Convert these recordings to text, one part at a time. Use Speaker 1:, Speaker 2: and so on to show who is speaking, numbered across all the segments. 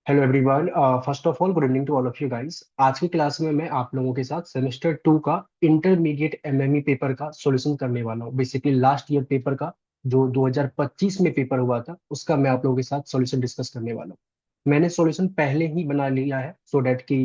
Speaker 1: Hello everyone. First of all good evening to all of you guys. आज की class में मैं आप लोगों के साथ सेमेस्टर 2 का इंटरमीडिएट एमएमई पेपर का सॉल्यूशन करने वाला हूँ। बेसिकली लास्ट ईयर पेपर का जो 2025 में पेपर हुआ था उसका मैं आप लोगों के साथ सॉल्यूशन डिस्कस करने वाला हूँ। मैंने सॉल्यूशन पहले ही बना लिया है सो डैट कि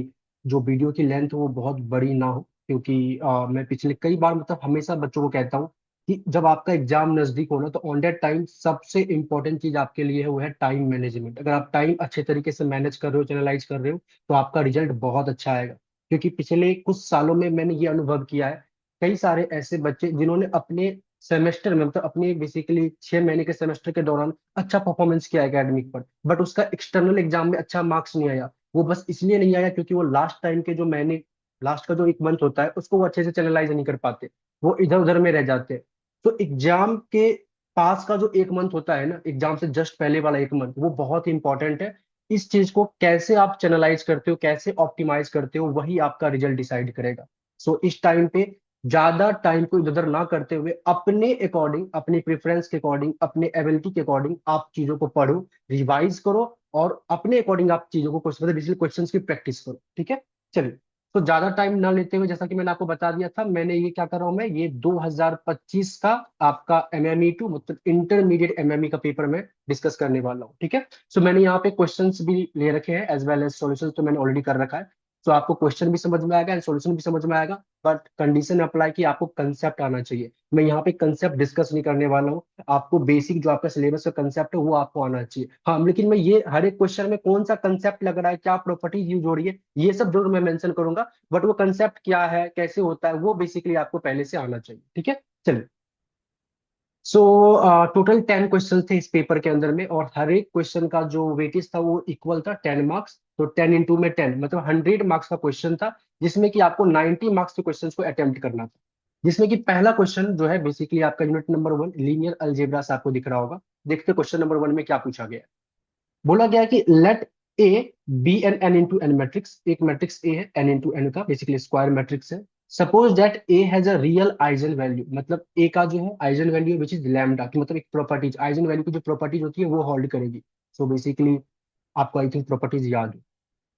Speaker 1: जो वीडियो की लेंथ वो बहुत बड़ी ना हो, क्योंकि मैं पिछले कई बार मतलब हमेशा बच्चों को कहता हूँ कि जब आपका एग्जाम नजदीक हो ना तो ऑन दैट टाइम सबसे इंपॉर्टेंट चीज आपके लिए है वो है टाइम मैनेजमेंट। अगर आप टाइम अच्छे तरीके से मैनेज कर रहे हो, चैनलाइज कर रहे हो, तो आपका रिजल्ट बहुत अच्छा आएगा। क्योंकि पिछले कुछ सालों में मैंने ये अनुभव किया है, कई सारे ऐसे बच्चे जिन्होंने अपने सेमेस्टर में मतलब अपने बेसिकली 6 महीने के सेमेस्टर के दौरान अच्छा परफॉर्मेंस किया एकेडमिक पर, बट उसका एक्सटर्नल एग्जाम में अच्छा मार्क्स नहीं आया। वो बस इसलिए नहीं आया क्योंकि वो लास्ट टाइम के जो महीने, लास्ट का जो एक मंथ होता है उसको वो अच्छे से चैनलाइज नहीं कर पाते, वो इधर उधर में रह जाते हैं। तो एग्जाम के पास का जो एक मंथ होता है ना, एग्जाम से जस्ट पहले वाला एक मंथ, वो बहुत ही इंपॉर्टेंट है। इस चीज को कैसे आप चैनलाइज करते हो, कैसे ऑप्टिमाइज करते हो, वही आपका रिजल्ट डिसाइड करेगा। सो इस टाइम पे ज्यादा टाइम को इधर उधर ना करते हुए अपने अकॉर्डिंग, अपनी प्रेफरेंस के अकॉर्डिंग, अपने एबिलिटी के अकॉर्डिंग आप चीजों को पढ़ो, रिवाइज करो और अपने अकॉर्डिंग आप चीजों को मतलब क्वेश्चन की प्रैक्टिस करो। ठीक है, चलिए। तो ज्यादा टाइम ना लेते हुए, जैसा कि मैंने आपको बता दिया था, मैंने ये क्या कर रहा हूं, मैं ये 2025 का आपका एमएमई टू मतलब इंटरमीडिएट एमएमई का पेपर में डिस्कस करने वाला हूँ। ठीक है। सो मैंने यहाँ पे क्वेश्चंस भी ले रखे हैं एज वेल एज सॉल्यूशंस तो मैंने ऑलरेडी कर रखा है। तो आपको क्वेश्चन भी समझ में आएगा एंड सॉल्यूशन भी समझ में आएगा, बट कंडीशन अप्लाई कि आपको कंसेप्ट आना चाहिए। मैं यहाँ पे कंसेप्ट डिस्कस नहीं करने वाला हूँ, आपको बेसिक जो आपका सिलेबस का कंसेप्ट है वो आपको आना चाहिए। हाँ, लेकिन मैं ये हर एक क्वेश्चन में कौन सा कंसेप्ट लग रहा है, क्या प्रॉपर्टीज यूज हो रही है, ये सब जरूर मैं मेंशन करूंगा। बट वो कंसेप्ट क्या है, कैसे होता है, वो बेसिकली आपको पहले से आना चाहिए। ठीक है, चलिए। सो टोटल 10 क्वेश्चन थे इस पेपर के अंदर में, और हर एक क्वेश्चन का जो वेटेज था वो इक्वल था 10 मार्क्स। तो 10 इंटू में 10 मतलब 100 मार्क्स का क्वेश्चन था, जिसमें कि आपको 90 मार्क्स के क्वेश्चन को अटेम्प्ट करना था। जिसमें कि पहला क्वेश्चन जो है बेसिकली आपका यूनिट नंबर 1 लीनियर अलजेब्रा से आपको दिख रहा होगा। देखते क्वेश्चन नंबर 1 में क्या पूछा गया है। बोला गया है कि let A be an n into n matrix, एक मैट्रिक्स ए है एन इंटू एन का, बेसिकली स्क्वायर मैट्रिक्स है। Suppose that A has a real eigenvalue, मतलब ए का जो है eigenvalue which is lambda की, मतलब एक प्रॉपर्टीज, आइजन वैल्यू की जो प्रॉपर्टीज होती है वो होल्ड करेगी। सो बेसिकली आपको आई थिंक प्रॉपर्टीज याद है।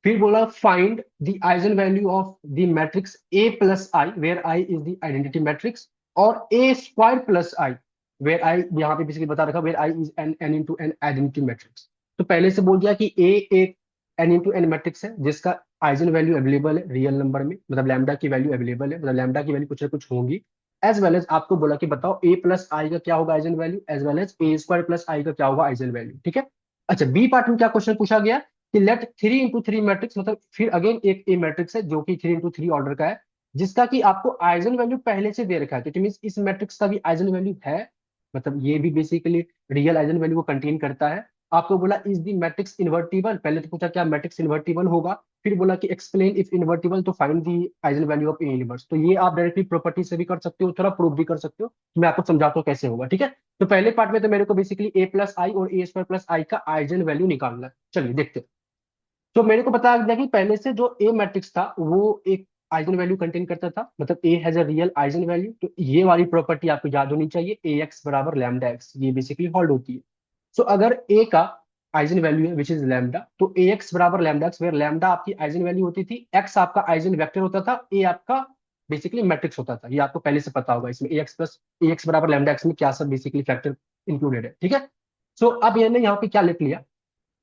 Speaker 1: फिर बोला find the eigen value of the matrix A plus I where I is the identity matrix, और A square plus I where I, यहाँ पे बेसिकली बता रखा where I is n n into n identity matrix. तो पहले से बोल दिया कि ए एक एन इंटू एन मैट्रिक्स है जिसका आइजन वैल्यू अवेलेबल है रियल नंबर में, मतलब लैम्डा की वैल्यू अवेलेबल है, मतलब लैम्डा की वैल्यू कुछ ना कुछ होगी। एज वेल एज आपको बोला कि बताओ ए प्लस आई का क्या होगा eigen value, as well as A square plus I का क्या होगा आइजन वैल्यू। ठीक है। अच्छा, बी पार्ट में क्या क्वेश्चन पूछा गया कि लेट 3 इंटू 3 मैट्रिक्स, मतलब फिर अगेन एक ए मैट्रिक्स है जो कि 3 इंटू 3 ऑर्डर का है, जिसका कि आपको आइजन वैल्यू पहले से दे रखा है। तो इट मीन इस मैट्रिक्स का भी आइजन वैल्यू है, मतलब ये भी बेसिकली रियल आइजन वैल्यू को कंटेन करता है। आपको बोला इज द मैट्रिक्स इन्वर्टिबल, पहले तो पूछा क्या मैट्रिक्स इन्वर्टिबल होगा, फिर बोला कि एक्सप्लेन इफ इन्वर्टिबल तो find the eigen value of A inverse. तो ये आप डायरेक्टली प्रॉपर्टी से भी कर सकते हो, थोड़ा प्रूव भी कर सकते हो। मैं आपको समझाता हूँ कैसे होगा। ठीक है। तो पहले पार्ट में तो मेरे को बेसिकली ए प्लस आई और ए स्क्वायर प्लस आई का आइजन वैल्यू निकालना है। चलिए देखते हैं। तो मेरे को पता गया कि पहले से जो ए मैट्रिक्स था वो एक आइजन वैल्यू कंटेन करता था, मतलब ए has a real eigen value. तो ये वाली प्रॉपर्टी आपको याद होनी चाहिए, ए एक्स बराबर लैम्डा एक्स, ये बेसिकली होल्ड होती है। सो अगर ए का आइजन वैल्यू है विच इज लैम्डा, तो ए एक्स बराबर लैम्डा एक्स, वेयर लैम्डा आपकी आइजन वैल्यू होती थी, एक्स आपका आइजन वेक्टर होता था, ए आपका बेसिकली मैट्रिक्स होता था। ये आपको पहले से पता होगा, इसमें ए एक्स प्लस ए एक्स बराबर लैम्डा एक्स में क्या सब बेसिकली फैक्टर इंक्लूडेड है। ठीक है। सो अब ये यहाँ पे क्या लिख लिया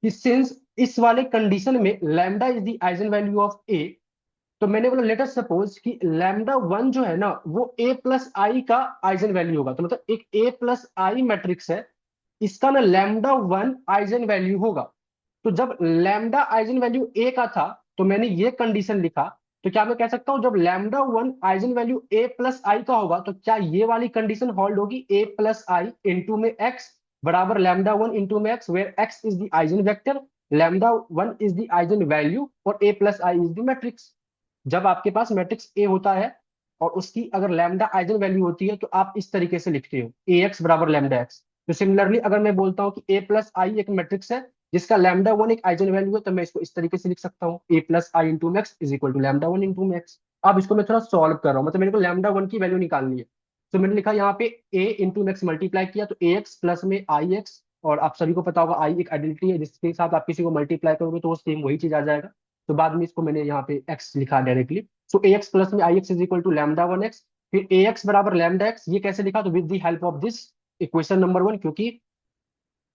Speaker 1: कि सिंस इस वाले कंडीशन में lambda is the eigen value of A, तो मैंने बोला लेट अस सपोज कि लैम्डा 1 जो है ना वो ए प्लस आई का आइजन वैल्यू होगा। तो मतलब एक ए प्लस आई मैट्रिक्स है, इसका ना लैम्डा 1 आइजन वैल्यू होगा। तो जब लैम्डा आइजन वैल्यू ए का था तो मैंने ये कंडीशन लिखा, तो क्या मैं कह सकता हूं जब lambda 1 eigen value A plus I का होगा तो क्या ये वाली कंडीशन होल्ड होगी, ए प्लस आई इंटू में एक्स बराबर लैम्डा 1 इंटू में X, where X is the eigen vector, lambda 1 is the eigen value और A plus I is the matrix. जब आपके पास मैट्रिक्स ए होता है और उसकी अगर लैम्डा आइजन वैल्यू होती है तो आप इस तरीके से लिखते हो ए एक्स बराबर लैम्डा एक्स। तो सिमिलरली अगर मैं बोलता हूँ कि ए प्लस आई एक मैट्रिक्स है जिसका लैम्डा 1 एक आइजन वैल्यू है, तो मैं इसको इस तरीके से लिख सकता हूँ A plus I into max is equal to lambda 1 into max. अब इसको मैं थोड़ा सॉल्व कर रहा हूँ, मतलब मेरे को लैम्डा 1 की वैल्यू निकालनी है। तो मैंने लिखा यहाँ पे ए इंटू मैक्स मल्टीप्लाई किया तो ए एक्स प्लस में आई एक्स और आप सभी को पता होगा आई एक आइडेंटिटी है जिसके साथ आप किसी को मल्टीप्लाई करोगे तो वो सेम वही चीज आ जाएगा। तो बाद में इसको मैंने यहाँ पे एक्स लिखा directly. So A X plus में I X is equal to lambda one X. फिर ए एक्स बराबर लैम्डा एक्स, ये कैसे लिखा? तो with the help of this equation number one, क्योंकि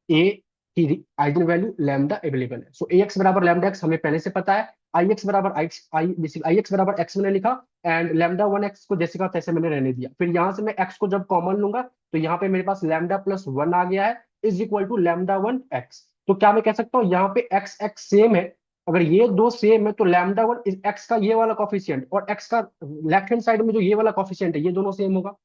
Speaker 1: ए की आइगन वैल्यू लैम्डा अवेलेबल है। सो ए एक्स बराबर लैम्डा एक्स हमें पहले से पता है। आई एक्स बराबर आई एक्स बराबर एक्स मैंने लिखा, एंड लैम्डा वन एक्स को जैसे का तैसे मैंने रहने दिया। फिर यहाँ से मैं एक्स को जब कॉमन लूंगा तो यहाँ पे मेरे पास लैम्डा प्लस वन आ गया है, is equal to lambda one x. तो क्या मैं कह सकता हूँ यहाँ पे एक्स एक्स सेम है? अगर ये दो सेम है तो लैम्डा वन इज एक्स का ये वाला कॉफिशिएंट और एक्स का लेफ्ट हैंड साइड में जो ये वाला कॉफिशिएंट है ये दोनों सेम होगा।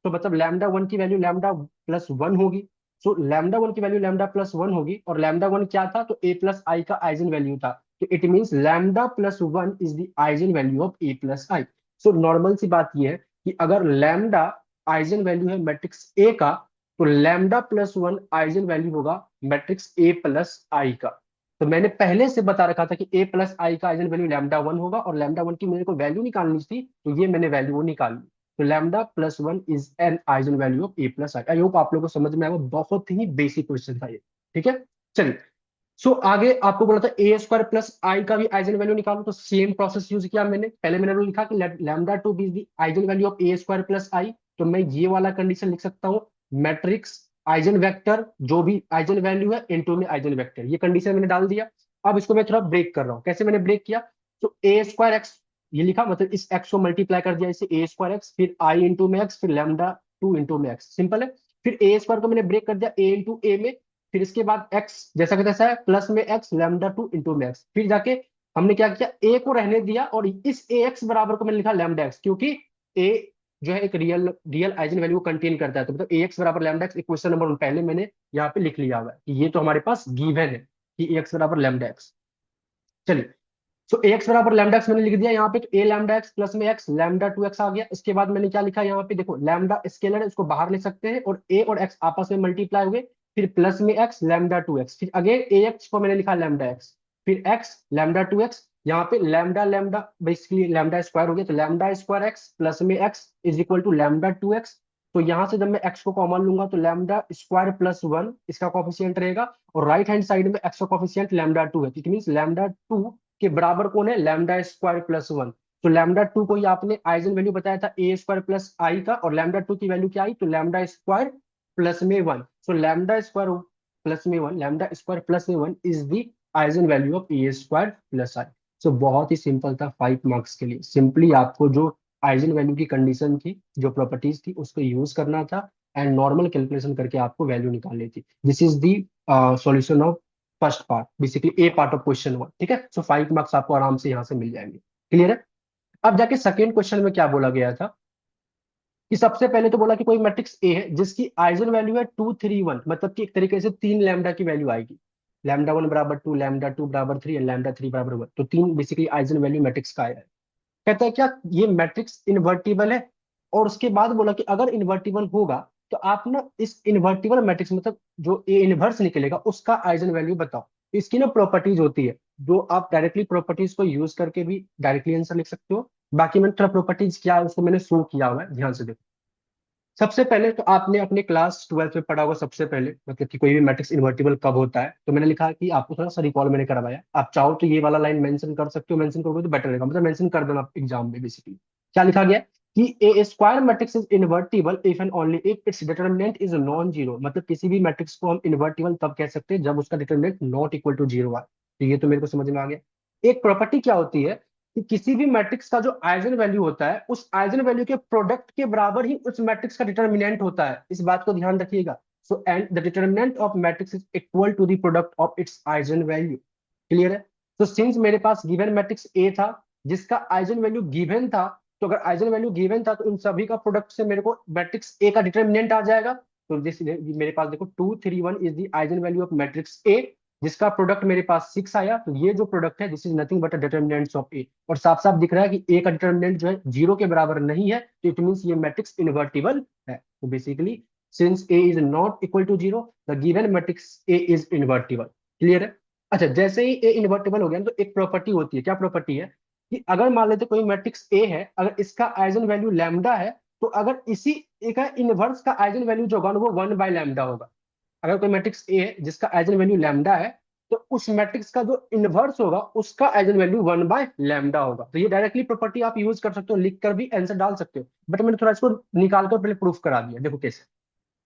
Speaker 1: तो मतलब लैम्डा वन की वैल्यू लैम्डा प्लस वन होगी। सो लैम्डा वन की वैल्यू लैम्डा प्लस वन होगी, और लैम्डा वन क्या था? तो ए प्लस आई का आइजन वैल्यू था। तो it means lambda plus one is the eigen value of A plus I. So normal सी बात यह है कि अगर लैम्डा आइजन वैल्यू है मैट्रिक्स ए का, तो lambda plus one eigen value होगा मैट्रिक्स ए प्लस आई का। तो मैंने पहले से बता रखा था कि ए प्लस आई का आइजन वैल्यू लैम्डा वन होगा, और लैम्डा वन की मेरे को वैल्यू निकालनी थी, तो ये मैंने वैल्यू निकाली। तो lambda plus one is an eigen value of A plus I. I hope आप लोगों को समझ में आया, बहुत ही बेसिक क्वेश्चन था ये। ठीक है, चलिए। सो आगे आपको बोला था ए स्क्वायर प्लस आई का भी आइजन वैल्यू निकालो, तो सेम प्रोसेस यूज किया मैंने। पहले मैंने लिखा कि lambda to be the eigen value of A square plus I. तो मैं ये वाला कंडीशन लिख सकता हूँ, मैट्रिक्स आइजन वेक्टर जो भी आइजन वैल्यू है इनटू में आइजन वेक्टर, ये कंडीशन मैंने डाल दिया। अब इसको मैं थोड़ा ब्रेक कर रहा हूँ। कैसे मैंने ब्रेक किया? तो ए स्क्वायर एक्स ये लिखा, मतलब इस एक्स को मल्टीप्लाई कर दिया इसे ए स्क्वायर एक्स, फिर आई इंटू में एक्स, फिर लैम्डा टू इंटू में एक्स, सिंपल है। फिर ए स्क्वायर को मैंने ब्रेक कर दिया ए इंटू ए में, फिर इसके बाद एक्स जैसा कि तैसा है प्लस में एक्स लैम्डा टू इंटू में एक्स। फिर जाके हमने क्या किया, ए को रहने दिया और इस ए एक्स बराबर को मैंने लिखा लैम्डा एक्स, क्योंकि ए जो है एक रियल रियल आइजन वैल्यू को कंटेन करता है। तो मतलब ए एक्स बराबर lambda x equation number one पहले मैंने यहाँ पे लिख लिया हुआ है कि ये तो हमारे पास गिवन है कि ए एक्स बराबर लैम्डा एक्स। चलिए, सो ए एक्स बराबर लैम्डा एक्स मैंने लिख दिया यहाँ पे, तो ए लैम्डा एक्स प्लस में एक्स लैम्डा टू एक्स आ गया। इसके बाद मैंने क्या लिखा यहाँ पे, देखो लैम्डा स्केलर है उसको बाहर ले सकते हैं, और ए और एक्स आपस में मल्टीप्लाई हुए, फिर प्लस में एक्स लैम्डा टू एक्स, फिर अगेन ए एक्स को मैंने लिखा लैम्डा एक्स, फिर एक्स लैम्डा टू एक्स। यहाँ पे lambda lambda basically lambda square हो गया, तो लैम्डा स्क्वायर एक्स प्लस में x is equal to lambda two x. तो यहाँ से जब मैं एक्स को कॉमन लूंगा तो लैम्डा स्क्वायर प्लस वन इसका कॉफिशिएंट रहेगा, और राइट हैंड साइड में एक्स का कॉफिशिएंट लैम्डा टू है, इट मीन लैम्डा टू के बराबर कौन है? Lambda square plus one. तो लैम्डा टू को ही आपने आइजन वैल्यू बताया था ए स्क्वायर प्लस आई का, और लैम्डा टू की वैल्यू क्या आई? तो लैम्डा स्क्वायर प्लस में one. So lambda square plus में वन, लैम्डा स्क्वायर प्लस में one is the eigen value of A square plus I. So बहुत ही सिंपल था, 5 मार्क्स के लिए। सिंपली आपको जो आइजन वैल्यू की कंडीशन थी, जो प्रॉपर्टीज थी, उसको यूज करना था, एंड नॉर्मल कैलकुलेशन करके आपको वैल्यू निकालनी थी। This is the solution of first part, basically A part of question one. ठीक है, सो 5 मार्क्स आपको आराम से यहाँ से मिल जाएंगे। क्लियर है? अब जाके सेकेंड क्वेश्चन में क्या बोला गया था कि सबसे पहले तो बोला कि कोई मैट्रिक्स ए है जिसकी आइजन वैल्यू है 2 3 1, मतलब कि एक तरीके से तीन लैम्डा की वैल्यू आएगी। लैम्डा वन बराबर टू, लैम्डा टू बराबर थ्री, एंड लैम्डा थ्री बराबर वन। तो तीन बेसिकली आइजन वैल्यू मैट्रिक्स का आया है। कहता है क्या ये मैट्रिक्स इन्वर्टिबल है? और उसके बाद बोला कि अगर इन्वर्टिबल होगा तो आप ना इस इन्वर्टिबल मैट्रिक्स मतलब जो ए इनवर्स निकलेगा उसका आइजन वैल्यू बताओ। इसकी ना प्रॉपर्टीज होती है जो आप डायरेक्टली प्रॉपर्टीज को यूज करके भी डायरेक्टली आंसर लिख सकते हो। बाकी मैंने थोड़ा प्रॉपर्टीज क्या है उसको मैंने शो किया हुआ है, ध्यान से देखो। सबसे पहले तो आपने अपने क्लास 12 में पढ़ा होगा सबसे पहले, मतलब कि कोई भी मैट्रिक्स इन्वर्टिबल कब होता है। तो मैंने लिखा कि आपको थोड़ा सा रिकॉल मैंने करवाया, आप चाहो तो ये वाला लाइन मेंशन कर सकते हो, मेंशन करोगे तो बेटर रहेगा, मतलब मेंशन कर देना एग्जाम में। बेसिकली क्या लिखा गया है कि a square matrix is invertible if and only if its determinant is non zero. मतलब किसी भी मैट्रिक्स को हम इन्वर्टिबल तब कह सकते हैं जब उसका determinant not equal to zero आए। तो ये तो मेरे को समझ में आ गया। एक प्रॉपर्टी क्या होती है कि किसी भी मैट्रिक्स का जो आइजन वैल्यू होता है उस आइजन वैल्यू के प्रोडक्ट के बराबर ही उस मैट्रिक्स का डिटर्मिनेंट होता है। इस बात को ध्यान रखिएगा। So and the determinant of matrix is equal to the product of its eigenvalue. Clear है? तो सिंस मेरे पास गिवन मैट्रिक्स ए था जिसका आइजन वैल्यू गिवन था, तो अगर आइजन वैल्यू गिवन था तो उन सभी का प्रोडक्ट से मेरे को मैट्रिक्स ए का डिटर्मिनेंट आ जाएगा। तो दिस मेरे पास देखो 2 3 1 is the eigen value of matrix A, जिसका प्रोडक्ट मेरे पास 6 आया। तो ये जो प्रोडक्ट है this is nothing but determinants of A, और साफ साफ दिख रहा है कि ए का डिटर्मिनेंट जो है जीरो के बराबर नहीं है, तो इट मींस ये मैट्रिक्स इन्वर्टिबल है। तो basically since A is not equal to zero the given matrix A is invertible. Clear है? अच्छा, जैसे ही ए इन्वर्टिबल हो गया ना, तो एक प्रॉपर्टी होती है। क्या प्रॉपर्टी है कि अगर मान लेते कोई मैट्रिक्स ए है, अगर इसका आइजन वैल्यू लैम्डा है, तो अगर इसी ए का इनवर्स का आइजन वैल्यू जो होगा ना वो 1/λ होगा। अगर कोई मैट्रिक्स ए है जिसका आइजन वैल्यू लैम्डा है, तो उस मैट्रिक्स का जो इनवर्स होगा उसका आइजन वैल्यू 1/λ होगा। तो ये डायरेक्टली प्रॉपर्टी आप यूज कर सकते हो, लिख कर भी आंसर डाल सकते हो, बट मैंने थोड़ा इसको निकाल कर पहले प्रूफ करा दिया। देखो कैसे।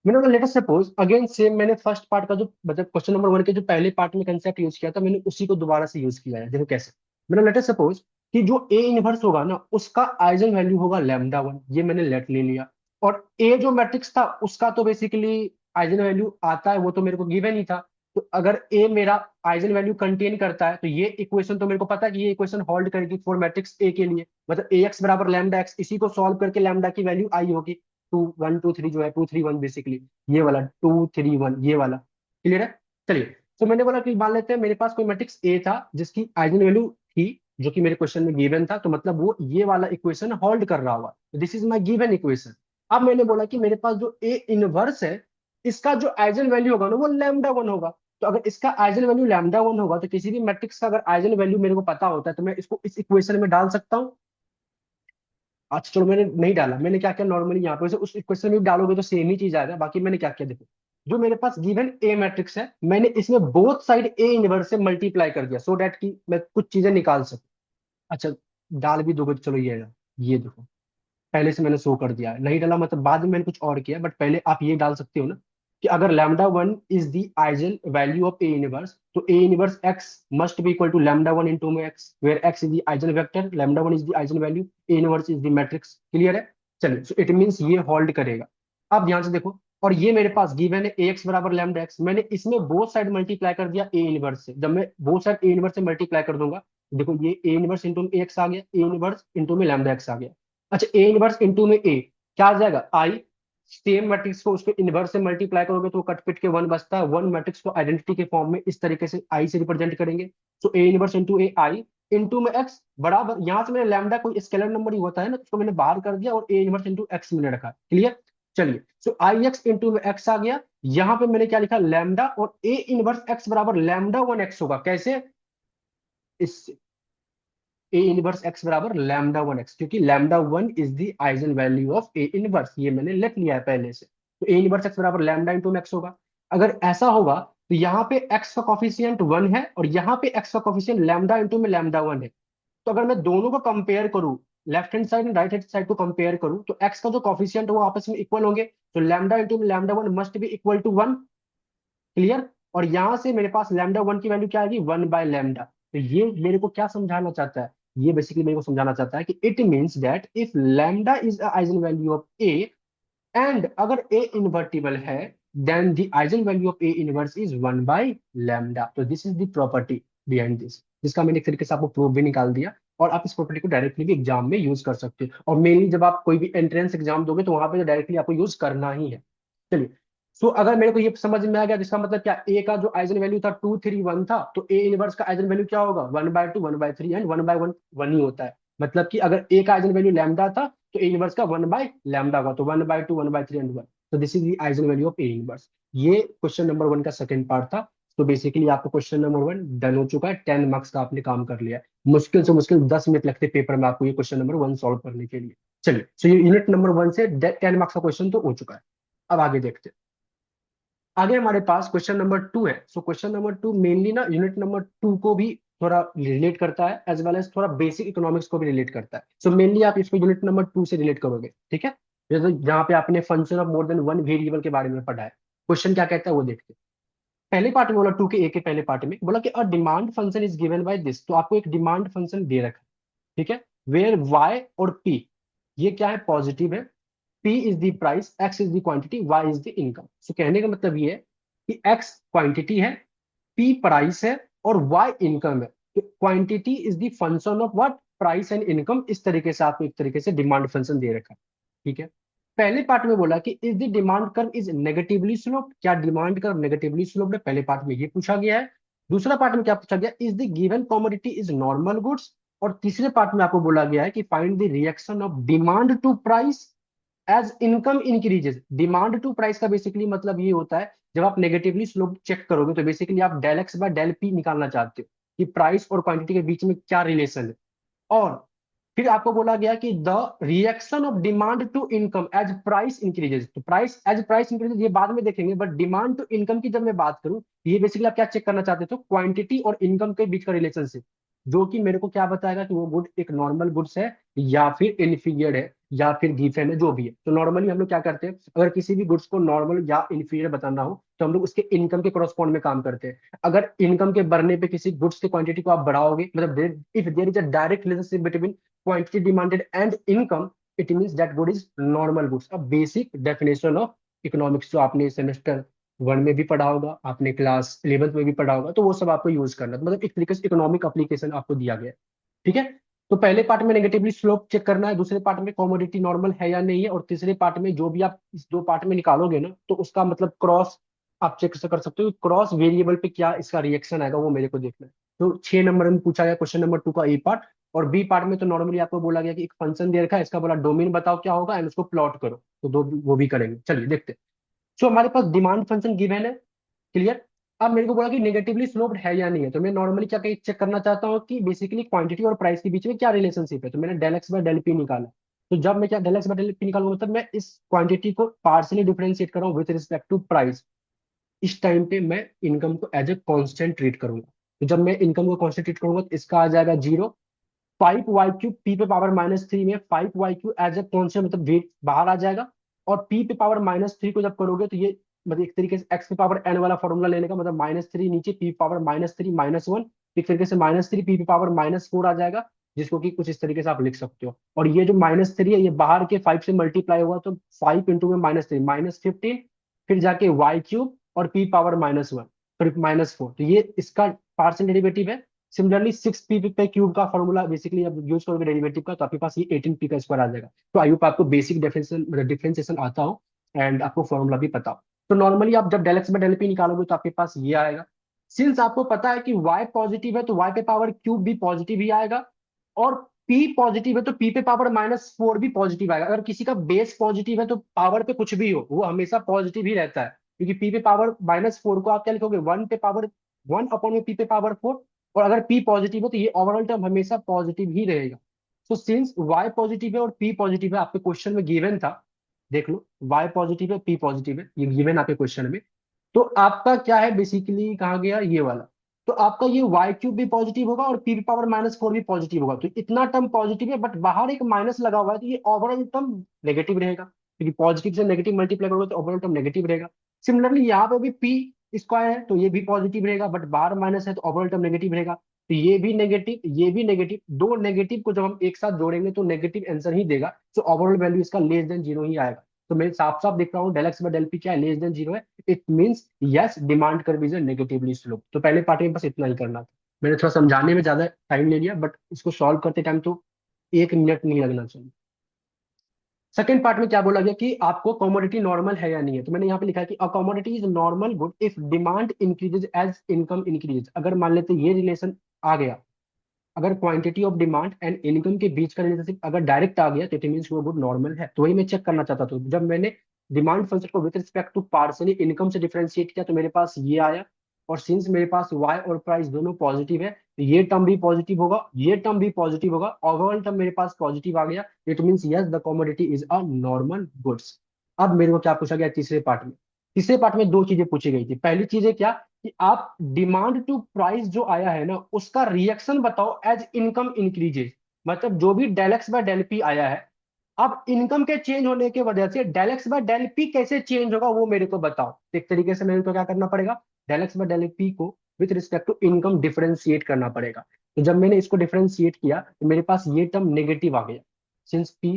Speaker 1: मैंने late us suppose again same, मैंने फर्स्ट पार्ट का जो मतलब क्वेश्चन नंबर 1 के जो पहले पार्ट में कंसेप्ट यूज किया था, मैंने उसी को दोबारा से यूज किया है। देखो कैसे। मैंने लेट अस सपोज कि जो ए इनवर्स होगा ना उसका आइजन वैल्यू होगा λ1, ये मैंने लेट ले लिया। और ए जो मैट्रिक्स था उसका तो बेसिकली आइजन वैल्यू आता है, वो तो मेरे को गिवन ही था। तो अगर ए मेरा आइजन वैल्यू कंटेन करता है तो ये इक्वेशन तो मेरे को पता है कि ये इक्वेशन होल्ड करेगी फॉर मैट्रिक्स ए के लिए, मतलब ए एक्स बराबर लैम्डा एक्स, इसी को सॉल्व करके लैम्डा की वैल्यू आई होगी 2 1 2 3 जो है 2 3 1 बेसिकली, ये वाला 2 3 1 ये वाला। क्लियर है। चलिए। तो मैंने बोला कि मान लेते हैं मेरे पास कोई मैट्रिक्स ए था जिसकी आइजन वैल्यू थी, जो कि मेरे क्वेश्चन में गिवन था, तो मतलब वो ये वाला इक्वेशन होल्ड कर रहा हुआ, this is my given equation. अब मैंने बोला कि मेरे पास जो ए इनवर्स है इसका जो आइजन वैल्यू होगा ना वो λ1 होगा। तो अगर इसका आइजन वैल्यू λ1 होगा तो किसी भी मैट्रिक्स का अगर आइजन वैल्यू मेरे को पता होता है तो मैं इसको इस इक्वेशन में डाल सकता हूँ। अच्छा चलो, मैंने नहीं डाला, मैंने क्या किया नॉर्मली यहाँ पे से उस इक्वेशन में भी डालोगे तो सेम ही चीज आएगा। बाकी मैंने क्या किया देखो, जो मेरे पास गिवन ए मैट्रिक्स है मैंने इसमें बोथ साइड ए इनवर्स से मल्टीप्लाई कर दिया, सो दैट कि मैं कुछ चीजें निकाल सकूं। अच्छा, डाल भी दोगे तो चलो ये देखो, पहले से मैंने शो कर दिया है, नहीं डाला मतलब बाद में मैंने कुछ और किया, बट पहले आप ये डाल सकते हो ना कि अगर λ1 is the eigen value of A inverse, तो A inverse X must be equal to λ1 into में X, where X is the eigen vector, λ1 is the eigen value, A inverse is the matrix. Clear है। चलिए, so it means ये hold करेगा। अब ध्यान से देखो, और ये मेरे पास गिवन है ए एक्स बराबर लैम्डा एक्स, मैंने इसमें बोथ साइड मल्टीप्लाई कर दिया ए इनवर्स से। जब मैं बोथ साइड ए इनवर्स से मल्टीप्लाई कर दूंगा, देखो ये ए इनवर्स इंटू में एक्स आ गया, ए इनवर्स इंटू में लैम्डा एक्स आ गया। अच्छा, ए इनवर्स इंटू में ए क्या आ जाएगा आई, सेम मैट्रिक्स को उसके इनवर्स से मल्टीप्लाई करोगे तो कट पिट के वन बचता है, वन मैट्रिक्स को आइडेंटिटी के फॉर्म में इस तरीके से आई से रिप्रेजेंट करेंगे। So A inverse into A I into में एक्स बराबर, यहां से मैंने लैम्डा कोई स्केलर नंबर ही होता है ना, उसको मैंने बाहर कर दिया और ए इनवर्स इंटू एक्स मैंने रखा। क्लियर। चलिए, सो आई एक्स इंटू में एक्स आ गया, यहां पे मैंने क्या लिखा लैम्डा, और ए इनवर्स एक्स बराबर λ1 एक्स होगा। कैसे, इस ए इनवर्स एक्स बराबर λ1 एक्स, क्योंकि λ1 is the eigen value of A inverse, ये मैंने लिख लिया है पहले से। तो ए इनवर्स एक्स बराबर लैम्डा इंटू एक्स होगा। अगर ऐसा होगा तो यहाँ पे एक्स का कॉफिशियंट 1 है और यहाँ पे एक्स का कॉफिशियंट लैम्डा इंटू में λ1 है। तो अगर मैं दोनों को कंपेयर करूं, left hand side and right hand side को कंपेयर करूं, तो एक्स का जो कॉफिशियंट है वो आपस में इक्वल होंगे, तो लैम्डा इंटू में λ1 must be equal to 1। Clear. और यहां से मेरे पास λ1 की वैल्यू क्या आएगी 1/λ। तो ये मेरे को क्या समझाना चाहता है, ये बेसिकली मेरे को समझाना चाहता है कि it means that if lambda is eigen value of A and अगर ए इन्वर्टिबल है, then the eigen value of A inverse is 1/λ। तो this is the property behind this, जिसका मैंने एक तरीके से आपको प्रूफ भी निकाल दिया। और आप इस प्रॉपर्टी को डायरेक्टली भी एग्जाम में यूज कर सकते हो, और मेनली जब आप कोई भी एंट्रेंस एग्जाम दोगे तो वहां पे तो डायरेक्टली आपको यूज करना ही है। चलिए। सो अगर मेरे को ये समझ में आ गया, जिसका मतलब क्या, ए का जो आइजन वैल्यू था 2 3 1 था, तो ए इनवर्स का आइजन वैल्यू क्या होगा 1/2 1/3 एंड 1/1 1 ही होता है। मतलब कि अगर ए का आइजन वैल्यू लैम्डा था तो ए इनवर्स का 1/λ होगा, तो 1/2 1/3 एंड 1। तो this is the eigen value of A inverse. ये क्वेश्चन नंबर 1 का सेकंड पार्ट था। तो बेसिकली आपका क्वेश्चन नंबर 1 डन हो चुका है, 10 मार्क्स का आपने काम कर लिया है। मुश्किल से मुश्किल 10 मिनट लगते पेपर में आपको ये क्वेश्चन नंबर 1 सॉल्व करने के लिए। चलिए, सो ये यूनिट नंबर 1 से 10 मार्क्स का क्वेश्चन तो हो चुका है। अब आगे देखते हैं। आगे हमारे पास क्वेश्चन नंबर 2 है। सो क्वेश्चन नंबर 2 मेनली ना यूनिट नंबर 2 को भी थोड़ा रिलेट करता है, एज वेल एज थोड़ा बेसिक इकोनॉमिक्स को भी रिलेट करता है। सो मेनली आप इसको यूनिट नंबर 2 से रिलेट करोगे, ठीक है। जैसे जहाँ पे आपने function of more than one variable के बारे में पढ़ा है, क्वेश्चन क्या कहता है वो देखते हैं। पहले पार्ट में बोला 2 के ए के पहले पार्ट में बोला कि a demand function is given by this, तो आपको एक डिमांड फंक्शन दे रखा है, ठीक है, वेयर वाई और पी ये क्या है पॉजिटिव है, P is the price, X is the quantity, Y is the income. So कहने का मतलब ये है कि X क्वांटिटी है, P प्राइस है और Y इनकम है। तो quantity is the function of what, price and income. इस तरीके से आपको एक तरीके से डिमांड फंक्शन दे रखा है, ठीक है। पहले पार्ट में बोला कि is the demand curve is negatively sloped, क्या डिमांड कर्व नेगेटिवली स्लोप्ड है, पहले पार्ट में ये पूछा गया है। दूसरा पार्ट में क्या पूछा गया, is the given commodity is normal goods. और तीसरे पार्ट में आपको बोला गया है कि find the reaction of demand to price as income increases. Demand to price का बेसिकली मतलब ये होता है, जब आप नेगेटिवली स्लोप चेक करोगे तो बेसिकली आप del x by del p निकालना चाहते हो कि प्राइस और क्वांटिटी के बीच में क्या रिलेशन है। और फिर आपको बोला गया कि the reaction of demand to income as price increases, तो प्राइस इंक्रीजेस ये बाद में देखेंगे, बट डिमांड टू इनकम की जब मैं बात करूं, ये बेसिकली आप क्या चेक करना चाहते थे, क्वांटिटी और इनकम के बीच का रिलेशनशिप, जो कि मेरे को क्या बताएगा कि वो गुड एक नॉर्मल गुड्स है या फिर इन्फीरियर है या फिर गिवन है, जो भी है। तो नॉर्मली हम लोग क्या करते हैं, अगर किसी भी गुड्स को नॉर्मल या इन्फीरियर बताना हो तो हम लोग उसके इनकम के करस्पॉन्ड में काम करते हैं। अगर इनकम के बढ़ने पे किसी गुड्स की क्वांटिटी को आप बढ़ाओगे, मतलब if there is a direct relationship between quantity demanded and income, it means that good is normal goods। अब बेसिक डेफिनेशन ऑफ इकोनॉमिक्स जो आपने सेमेस्टर वन में भी पढ़ा होगा, आपने क्लास 11th में भी पढ़ा होगा, तो वो सब आपको यूज करना है। तो मतलब एक तरीके से इकोनॉमिक एप्लीकेशन आपको दिया गया है। ठीक है। तो पहले पार्ट में नेगेटिवली स्लोप चेक करना है, दूसरे पार्ट में कॉमोडिटी नॉर्मल है या नहीं है, और तीसरे पार्ट में जो भी आप इस दो पार्ट में निकालोगे ना, तो उसका मतलब क्रॉस आप चेक कर सकते हो, क्रॉस वेरिएबल पे क्या इसका रिएक्शन आएगा, वो मेरे को देखना है। तो 6 नंबर में पूछा गया क्वेश्चन नंबर 2 का ए पार्ट। और बी पार्ट में तो नॉर्मली आपको बोला गया कि एक फंक्शन दे रखा है, इसका बोला डोमेन बताओ क्या होगा एंड उसको प्लॉट करो, तो दो वो भी करेंगे। चलिए देखते हैं। सो हमारे पास डिमांड फंक्शन गिवन है, क्लियर। अब मेरे को बोला कि नेगेटिवली स्लोप्ड है या नहीं है, तो मैं नॉर्मली क्या चेक करना चाहता हूँ कि बेसिकली क्वांटिटी और प्राइस के बीच में क्या रिलेशनशिप है। तो मैंने del x by del p निकाला। तो जब मैं क्या del x by del p निकालूंगा, मतलब मैं इस क्वांटिटी को पार्सली डिफरेंशिएट कर रहा हूँ विद रिस्पेक्ट टू प्राइस। इस टाइम पे मैं इनकम को एज ए कांस्टेंट ट्रीट करूंगा। तो जब मैं इनकम को कांस्टेंट ट्रीट करूंगा तो इसका आ जाएगा 0। 5y³ पी पे पावर -3 में 5y³ एज ए कॉन्स्टेंट, मतलब वेट बाहर आ जाएगा। और पी पे पावर -3 को जब करोगे तो ये मतलब एक तरीके से एक्स पे पावर n वाला फॉर्मूला लेने का, मतलब -3 नीचे पी पावर -3 -1, एक तरीके से -3 पी पे पावर -4 आ जाएगा, जिसको कि कुछ इस तरीके से आप लिख सकते हो। और ये जो -3 है ये बाहर के 5 से मल्टीप्लाई होगा, तो 5 इंटू में -3 -15, फिर जाके y³ और पी पावर -1 फिर -4, तो ये इसका पार्शियल डेरिवेटिव है। सिमिलरली 6 पी पे क्यूब का फॉर्मूला बेसिकली अब यूज करोगे डेरिवेटिव का, तो आपके पास ये 18 पी का स्क्वायर आ जाएगा। तो आई होप आपको बेसिक डिफरेंशिएशन आता हो एंड आपको फॉर्मूला भी पता हो। तो नॉर्मली आप जब del x by del p निकालोगे तो आपके पास ये आएगा। सिंस आपको पता है कि y पॉजिटिव है तो y पे पावर क्यूब भी पॉजिटिव ही आएगा, और p पॉजिटिव है तो p पे पावर -4 भी पॉजिटिव आएगा। अगर किसी का बेस पॉजिटिव है तो पावर पे कुछ भी हो वो हमेशा पॉजिटिव ही रहता है, क्योंकि p पे पावर -4 को आप क्या लिखोगे, 1 पे पावर 1 अपॉन में p पे पावर 4। और अगर p पॉजिटिव है तो ये ओवरऑल टर्म हमेशा पॉजिटिव ही रहेगा। तो सिंस y पॉजिटिव है और p पॉजिटिव है, आपके क्वेश्चन में गिवन था, देख लो y पॉजिटिव है p पॉजिटिव है, ये गिवन आपके क्वेश्चन में। तो आपका क्या है बेसिकली, कहा गया ये वाला, तो आपका ये y³ भी पॉजिटिव होगा और p की पावर -4 भी पॉजिटिव होगा। तो इतना टर्म पॉजिटिव है, बट बाहर एक माइनस लगा हुआ है, तो ये ओवरऑल टर्म नेगेटिव रहेगा, क्योंकि पॉजिटिव से नेगेटिव मल्टीप्लाई करोगे तो ओवरऑल टर्म नेगेटिव रहेगा। सिमिलरली यहाँ पे भी p स्क्वायर है तो ये भी पॉजिटिव रहेगा, बट बाहर माइनस है तो ओवरऑल टर्म नेगेटिव रहेगा। तो ये भी नेगेटिव, ये भी नेगेटिव, दो नेगेटिव को जब हम एक साथ जोड़ेंगे तो नेगेटिव आंसर ही देगा। तो ओवरऑल वैल्यू इसका लेस देन 0 ही आएगा। तो मैं साफ साफ देख रहा हूँ del x by del p क्या है, लेस देन 0 है। It means yes demand curve is negatively slope. तो पहले पार्ट में बस इतना ही करना था। मैंने थोड़ा समझाने में ज्यादा टाइम ले लिया, बट इसको सॉल्व करते टाइम तो 1 मिनट नहीं लगना चाहिए। सेकंड पार्ट में क्या बोला गया कि आपको कमोडिटी नॉर्मल है या नहीं है। तो मैंने यहाँ पे लिखा है कि a commodity is normal good if demand increases as income increases. अगर मान लेते ये रिलेशन आ गया, अगर quantity of demand and income के बीच का रिलेशनशिप अगर डायरेक्ट आ गया तो इट मींस वो गुड नॉर्मल है। तो वही मैं चेक करना चाहता था। जब मैंने डिमांड फंक्शन को with respect to partially income से डिफरेंशिएट किया तो मेरे पास ये आया। और सिंस मेरे पास y और प्राइस दोनों पॉजिटिव है तो ये टर्म भी पॉजिटिव होगा, ये टर्म भी पॉजिटिव होगा, ओवरऑल टर्म मेरे पास पॉजिटिव आ गया। It means yes the commodity is a normal goods. अब मेरे को क्या पूछा गया तीसरे पार्ट में। तीसरे पार्ट में दो चीजें पूछी गई थी। पहली चीज है क्या कि आप डिमांड टू प्राइस जो आया है ना उसका रिएक्शन बताओ एज इनकम इंक्रीजेज। मतलब जो भी del x by del p आया है, अब इनकम के चेंज होने की वजह से del x by del p कैसे चेंज होगा वो मेरे को बताओ। तो एक तरीके से मेरे को क्या करना पड़ेगा, del x by del p को with respect to income differentiate करना पड़ेगा। तो जब मैंने इसको डिफरेंशिएट किया तो मेरे पास ये टर्म नेगेटिव आ गया। सिंस पी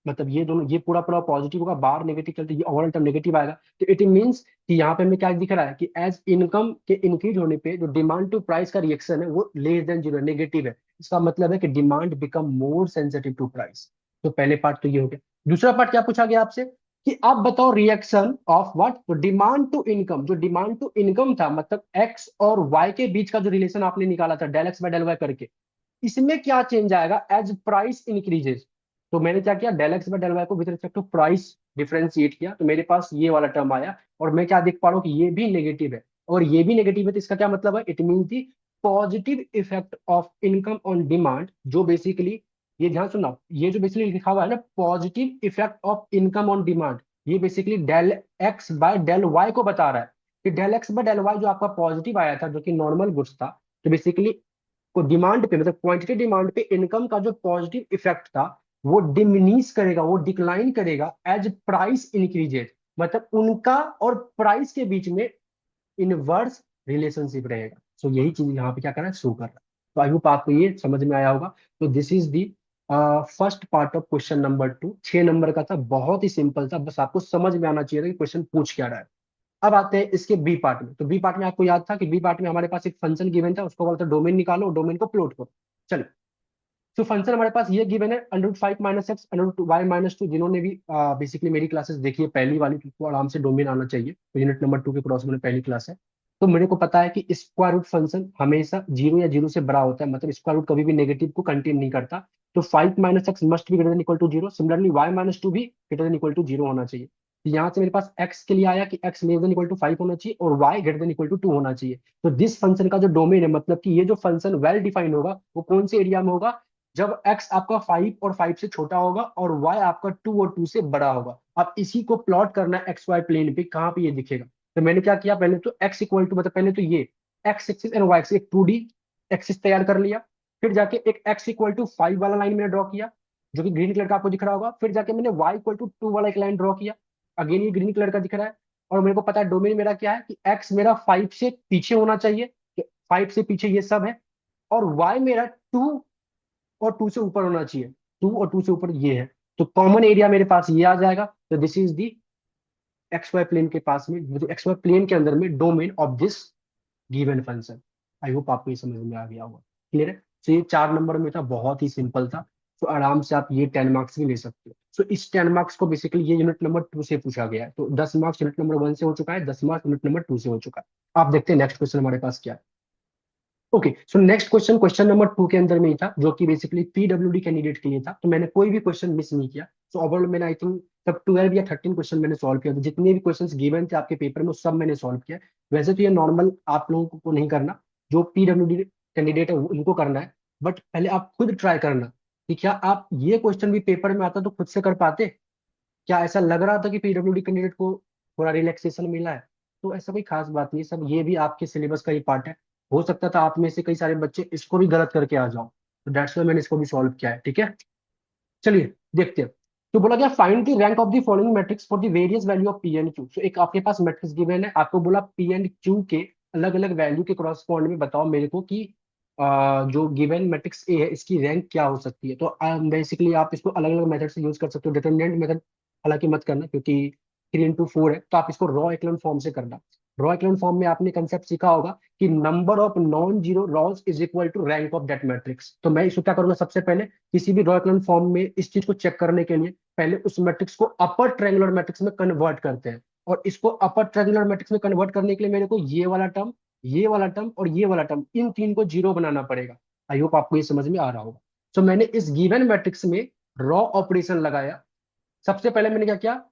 Speaker 1: मतलब ये दोनों ये पूरा पूरा पॉजिटिव होगा, बाहर नेगेटिव चलते ये ओवरऑल टर्म नेगेटिव आएगा। तो इट मींस कि यहाँ पे हमें क्या दिख रहा है कि एज इनकम के इंक्रीज होने पे जो डिमांड टू प्राइस का रिएक्शन है वो लेस देन 0 नेगेटिव है। इसका मतलब है कि demand become more sensitive to price. तो पहले पार्ट तो ये हो गया। दूसरा पार्ट क्या पूछा गया आपसे कि आप बताओ रिएक्शन ऑफ व्हाट, तो डिमांड टू इनकम। जो डिमांड टू इनकम था मतलब एक्स और वाई के बीच का जो रिलेशन आपने निकाला था del x by del y करके, इसमें क्या चेंज आएगा एज प्राइस इंक्रीजेज। तो मैंने क्या किया, del x by del y को with respect to price differentiate किया तो मेरे पास ये वाला टर्म आया। और मैं क्या देख पा रहा हूँ कि ये भी नेगेटिव है और ये भी नेगेटिव है। तो इसका क्या मतलब है, it mean the positive effect of income on demand, जो बेसिकली ये ध्यान सुनना, ये जो बेसिकली लिखा हुआ है ना, positive effect of income on demand, ये basically del x by del y को बता रहा है कि del x by del y जो आपका पॉजिटिव आया था, जो कि नॉर्मल गुड्स था, तो बेसिकली को डिमांड पे, मतलब क्वांटिटी डिमांड पे इनकम का जो पॉजिटिव इफेक्ट था, वो डिमिनिश करेगा, वो डिक्लाइन करेगा एज प्राइस इंक्रीजेज, मतलब उनका और प्राइस के बीच में इनवर्स रिलेशनशिप रहेगा। सो यही चीज यहाँ पे क्या कर रहा है, शो कर रहा है। तो आई होप आपको ये समझ में आया होगा। तो this is the first part of question number 2, 6 number का था, बहुत ही सिंपल था, बस आपको समझ में आना चाहिए था कि क्वेश्चन पूछ क्या रहा है। अब आते हैं इसके बी पार्ट में। तो बी पार्ट में आपको याद था कि बी पार्ट में हमारे पास एक फंक्शन गिवन था, उसको बोलता डोमेन निकालो, डोमेन को प्लॉट करो। चलो, तो फंक्शन हमारे पास ये गिवन है, √5 - x √y - 2। जिन्होंने भी बेसिकली मेरी क्लासेस देखी है पहली वाली, तो आराम से डोमेन आना चाहिए, तो यूनिट नंबर 2 के क्रॉस में पहली क्लास है। तो मेरे को पता है कि स्क्वायर रूट फंक्शन हमेशा जीरो या जीरो से बड़ा होता है, मतलब स्क्वायर रूट कभी भी नेगेटिव को कंटेन नहीं करता। तो 5 - x मस्ट भी greater than equal to zero, similarly y - 2 भी greater than equal to zero होना चाहिए। तो यहाँ से मेरे पास x के लिए आया कि x less than equal to 5 होना चाहिए और y greater than equal to 2 होना चाहिए। तो दिस फंक्शन का जो डोमेन है, मतलब कि ये जो फंक्शन वेल डिफाइंड होगा, वो कौन से एरिया में होगा, जब x आपका 5 और 5 से छोटा होगा और y आपका 2 और 2 से बड़ा होगा। अब इसी को प्लॉट करना है एक्स वाई प्लेन पे, कहाँ पे ये दिखेगा। तो मैंने क्या किया, पहले तो x इक्वल टू, मतलब पहले तो ये x axis and y axis, एक 2D एक्सिस तैयार कर लिया। फिर जाके एक x इक्वल टू 5 वाला लाइन मैंने ड्रॉ किया, जो कि ग्रीन कलर का आपको दिख रहा होगा। फिर जाके मैंने y इक्वल टू 2 वाला एक लाइन ड्रॉ किया, अगेन ये ग्रीन कलर का दिख रहा है। और मेरे को पता है डोमेन मेरा क्या है कि x मेरा 5 से पीछे होना चाहिए, 5 से पीछे ये सब है, और y मेरा 2 और 2 से ऊपर होना चाहिए, 2 और 2 से ऊपर ये है। तो कॉमन एरिया मेरे पास ये आ जाएगा। तो this is the x y plane के पास में, एक्स वाई प्लेन के अंदर में domain of this given function. I hope आपको ये समझ में आ गया होगा। क्लियर है। तो ये 4 नंबर में था, बहुत ही सिंपल था। तो आराम से आप ये 10 मार्क्स भी ले सकते हो। सो इस 10 मार्क्स को बेसिकली ये यूनिट नंबर 2 से पूछा गया है। तो 10 मार्क्स यूनिट नंबर 1 से हो चुका है, 10 मार्क्स यूनिट नंबर 2 से हो चुका है। आप देखते हैं नेक्स्ट क्वेश्चन हमारे पास क्या है। Okay, so next question, question number 2 के अंदर में ही था, जो कि बेसिकली पीडब्ल्यूडी कैंडिडेट के लिए था। तो मैंने कोई भी क्वेश्चन मिस नहीं किया। सो ओवरऑल मैंने आई थिंक तब 12 या 13 क्वेश्चन मैंने सॉल्व किया था। जितने भी क्वेश्चंस गिवन थे आपके पेपर में, वो सब मैंने सॉल्व किया। वैसे तो ये नॉर्मल आप लोगों को नहीं करना, जो पीडब्ल्यूडी कैंडिडेट है उनको करना है। बट पहले आप खुद ट्राई करना कि क्या आप ये क्वेश्चन भी पेपर में आता तो खुद से कर पाते। क्या ऐसा लग रहा था कि पीडब्ल्यूडी कैंडिडेट को थोड़ा रिलैक्सेशन मिला है? तो ऐसा कोई खास बात नहीं, सब ये भी आपके सिलेबस का ही पार्ट है। हो सकता था आप में से कई सारे बच्चे इसको भी गलत करके आ जाओ, तो दैट्स वाई मैंने इसको भी सॉल्व किया है। ठीक है, चलिए देखते हैं। तो बोला गया find the rank of the following matrix for the various value of P and Q. तो एक आपके पास मैट्रिक्स गिवन है, आपको बोला पी एंड क्यू के अलग अलग वैल्यू के क्रॉसपॉन्ड में बताओ मेरे को कि जो गिवन मैट्रिक्स ए है इसकी रैंक क्या हो सकती है। तो बेसिकली आप इसको अलग अलग मेथड से यूज कर सकते हो। डिटर्मिनेंट मेथड हालांकि मत करना, क्योंकि 3 into 4 है, तो आप इसको रॉ एक्लन फॉर्म से करना। रॉ एक्लन फॉर्म में आपने कंसेप्ट सीखा होगा कि number of non zero rows is equal to rank of that matrix. तो मैं इसको क्या करूंगा, सबसे पहले किसी भी रॉ एक्लन फॉर्म में इस चीज को चेक करने के लिए पहले उस मैट्रिक्स को अपर ट्रायंगुलर मैट्रिक्स में कन्वर्ट करते हैं। और इसको अपर ट्रायंगुलर मैट्रिक्स में कन्वर्ट करने के लिए मेरे को ये वाला टर्म, ये वाला टर्म और ये वाला टर्म, इन तीन को जीरो बनाना पड़ेगा। आई होप आपको ये समझ में आ रहा होगा। तो मैंने इस गिवन मैट्रिक्स में रॉ ऑपरेशन लगाया। सबसे पहले मैंने क्या किया,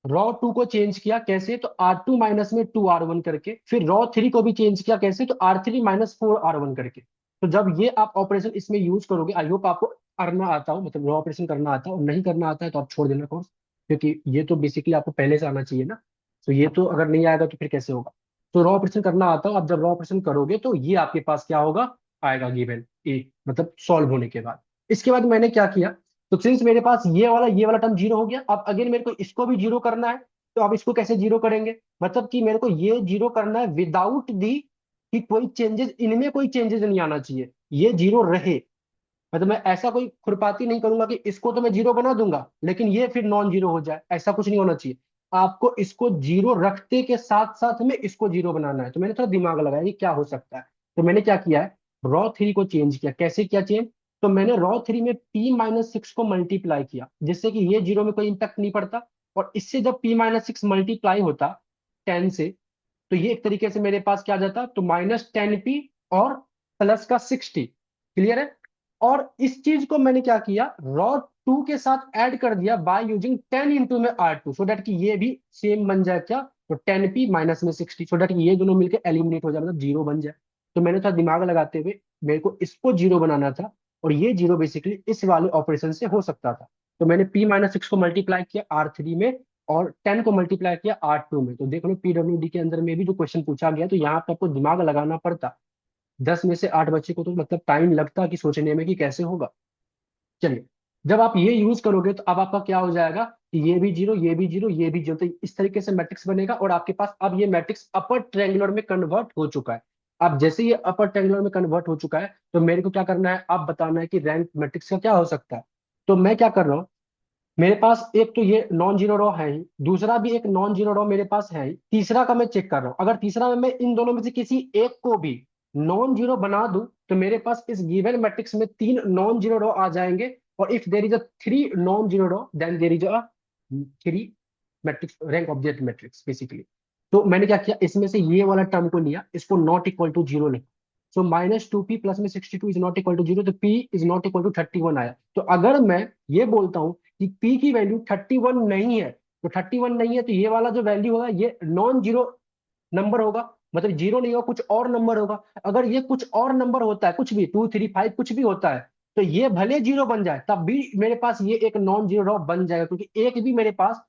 Speaker 1: रॉ 2 को चेंज किया, कैसे, तो R2 माइनस में 2R1 करके। फिर रॉ 3 को भी चेंज किया, कैसे, तो R3 माइनस 4R1 करके। तो जब ये आप ऑपरेशन इसमें यूज करोगे, आई होप आपको करना आता हो, मतलब रॉ ऑपरेशन करना आता हो। और नहीं करना आता है तो आप छोड़ देना कोर्स, क्योंकि ये तो बेसिकली आपको पहले से आना चाहिए ना। तो ये तो अगर नहीं आएगा तो फिर कैसे होगा। तो रॉ ऑपरेशन करना आता हो, अब जब रॉ ऑपरेशन करोगे तो ये आपके पास क्या होगा, आएगा गिवन ए, मतलब सॉल्व होने के बाद। इसके बाद मैंने क्या किया, तो सिंस मेरे पास ये वाला टर्म जीरो हो गया, अब अगेन मेरे को इसको भी जीरो करना है। तो अब इसको कैसे जीरो करेंगे, मतलब कि मेरे को ये जीरो करना है विदाउट दी कि कोई चेंजेस, इनमें कोई चेंजेस नहीं आना चाहिए, ये जीरो रहे। मतलब मैं ऐसा कोई खुरपाती नहीं करूंगा कि इसको तो मैं जीरो बना दूंगा लेकिन ये फिर नॉन जीरो हो जाए, ऐसा कुछ नहीं होना चाहिए। आपको इसको जीरो रखते के साथ साथ में इसको जीरो बनाना है। तो मैंने थोड़ा दिमाग लगाया कि क्या हो सकता है। तो मैंने क्या किया है, रॉ 3 को चेंज किया। कैसे किया चेंज, तो मैंने रॉ 3 में P - 6 को मल्टीप्लाई किया, जिससे कि ये जीरो में कोई इंपैक्ट नहीं पड़ता। और इससे जब P - 6 मल्टीप्लाई होता 10 से, तो ये एक तरीके से मेरे पास क्या आ जाता, तो -10P और प्लस का 60। क्लियर है। और इस चीज को मैंने क्या किया, रॉ 2 के साथ ऐड कर दिया बाय यूजिंग 10 में R2, सो दैट कि ये भी सेम बन जाए क्या, तो 10P माइनस में 60, सो दैट ये दोनों मिलकर एलिमिनेट हो जाए, मतलब जीरो बन जाए। तो मैंने थोड़ा दिमाग लगाते हुए, मेरे को इसको जीरो बनाना था, और ये जीरो बेसिकली इस वाले ऑपरेशन से हो सकता था। तो मैंने P-6 को मल्टीप्लाई किया R3 में और 10 को मल्टीप्लाई किया R2 में। तो देख लो PWD के अंदर में भी जो क्वेश्चन पूछा गया तो यहाँ पे आपको दिमाग लगाना पड़ता। 10 में से 8 बच्चे को तो मतलब टाइम लगता कि सोचने में कि कैसे होगा। चलिए, जब आप ये यूज करोगे तो अब आपका क्या हो जाएगा कि ये भी जीरो, ये भी जीरो, ये भी जीरो, तो इस तरीके से मैट्रिक्स बनेगा और आपके पास अब ये मैट्रिक्स अपर ट्रायंगुलर में कन्वर्ट हो चुका है। अब जैसे ये अपर ट्रायंगुलर में कन्वर्ट हो चुका है तो मेरे को क्या करना है, आप बताना है कि रैंक मैट्रिक्स का क्या हो सकता है। तो मैं क्या कर रहा हूँ, मेरे पास एक तो ये नॉन जीरो रो है ही, दूसरा भी एक नॉन जीरो रो मेरे पास है ही, तीसरा का मैं चेक कर रहा हूँ। अगर तीसरा में मैं इन दोनों में से किसी एक को भी नॉन जीरो बना दूं तो मेरे पास इस गिवन मैट्रिक्स में 3 नॉन जीरो रो आ जाएंगे। और if there is a 3 non zero row then there is a 3 matrix, rank of that matrix basically. तो मैंने क्या किया, इसमें से ये वाला टर्म को लिया, इसको नॉट इक्वल टू जीरो लिखा। सो -2p प्लस में 62 is not equal to zero, तो p is not equal to 31 आया। तो अगर मैं ये बोलता हूं कि p की वैल्यू 31 नहीं है, तो 31 नहीं है तो ये वाला जो वैल्यू होगा ये नॉन जीरो नंबर होगा, मतलब जीरो नहीं होगा, कुछ और नंबर होगा। अगर ये कुछ और नंबर होता है, कुछ भी 2 3 5 कुछ भी होता है, तो ये भले जीरो बन जाए तब भी मेरे पास ये एक नॉन जीरो बन जाएगा, क्योंकि एक भी मेरे पास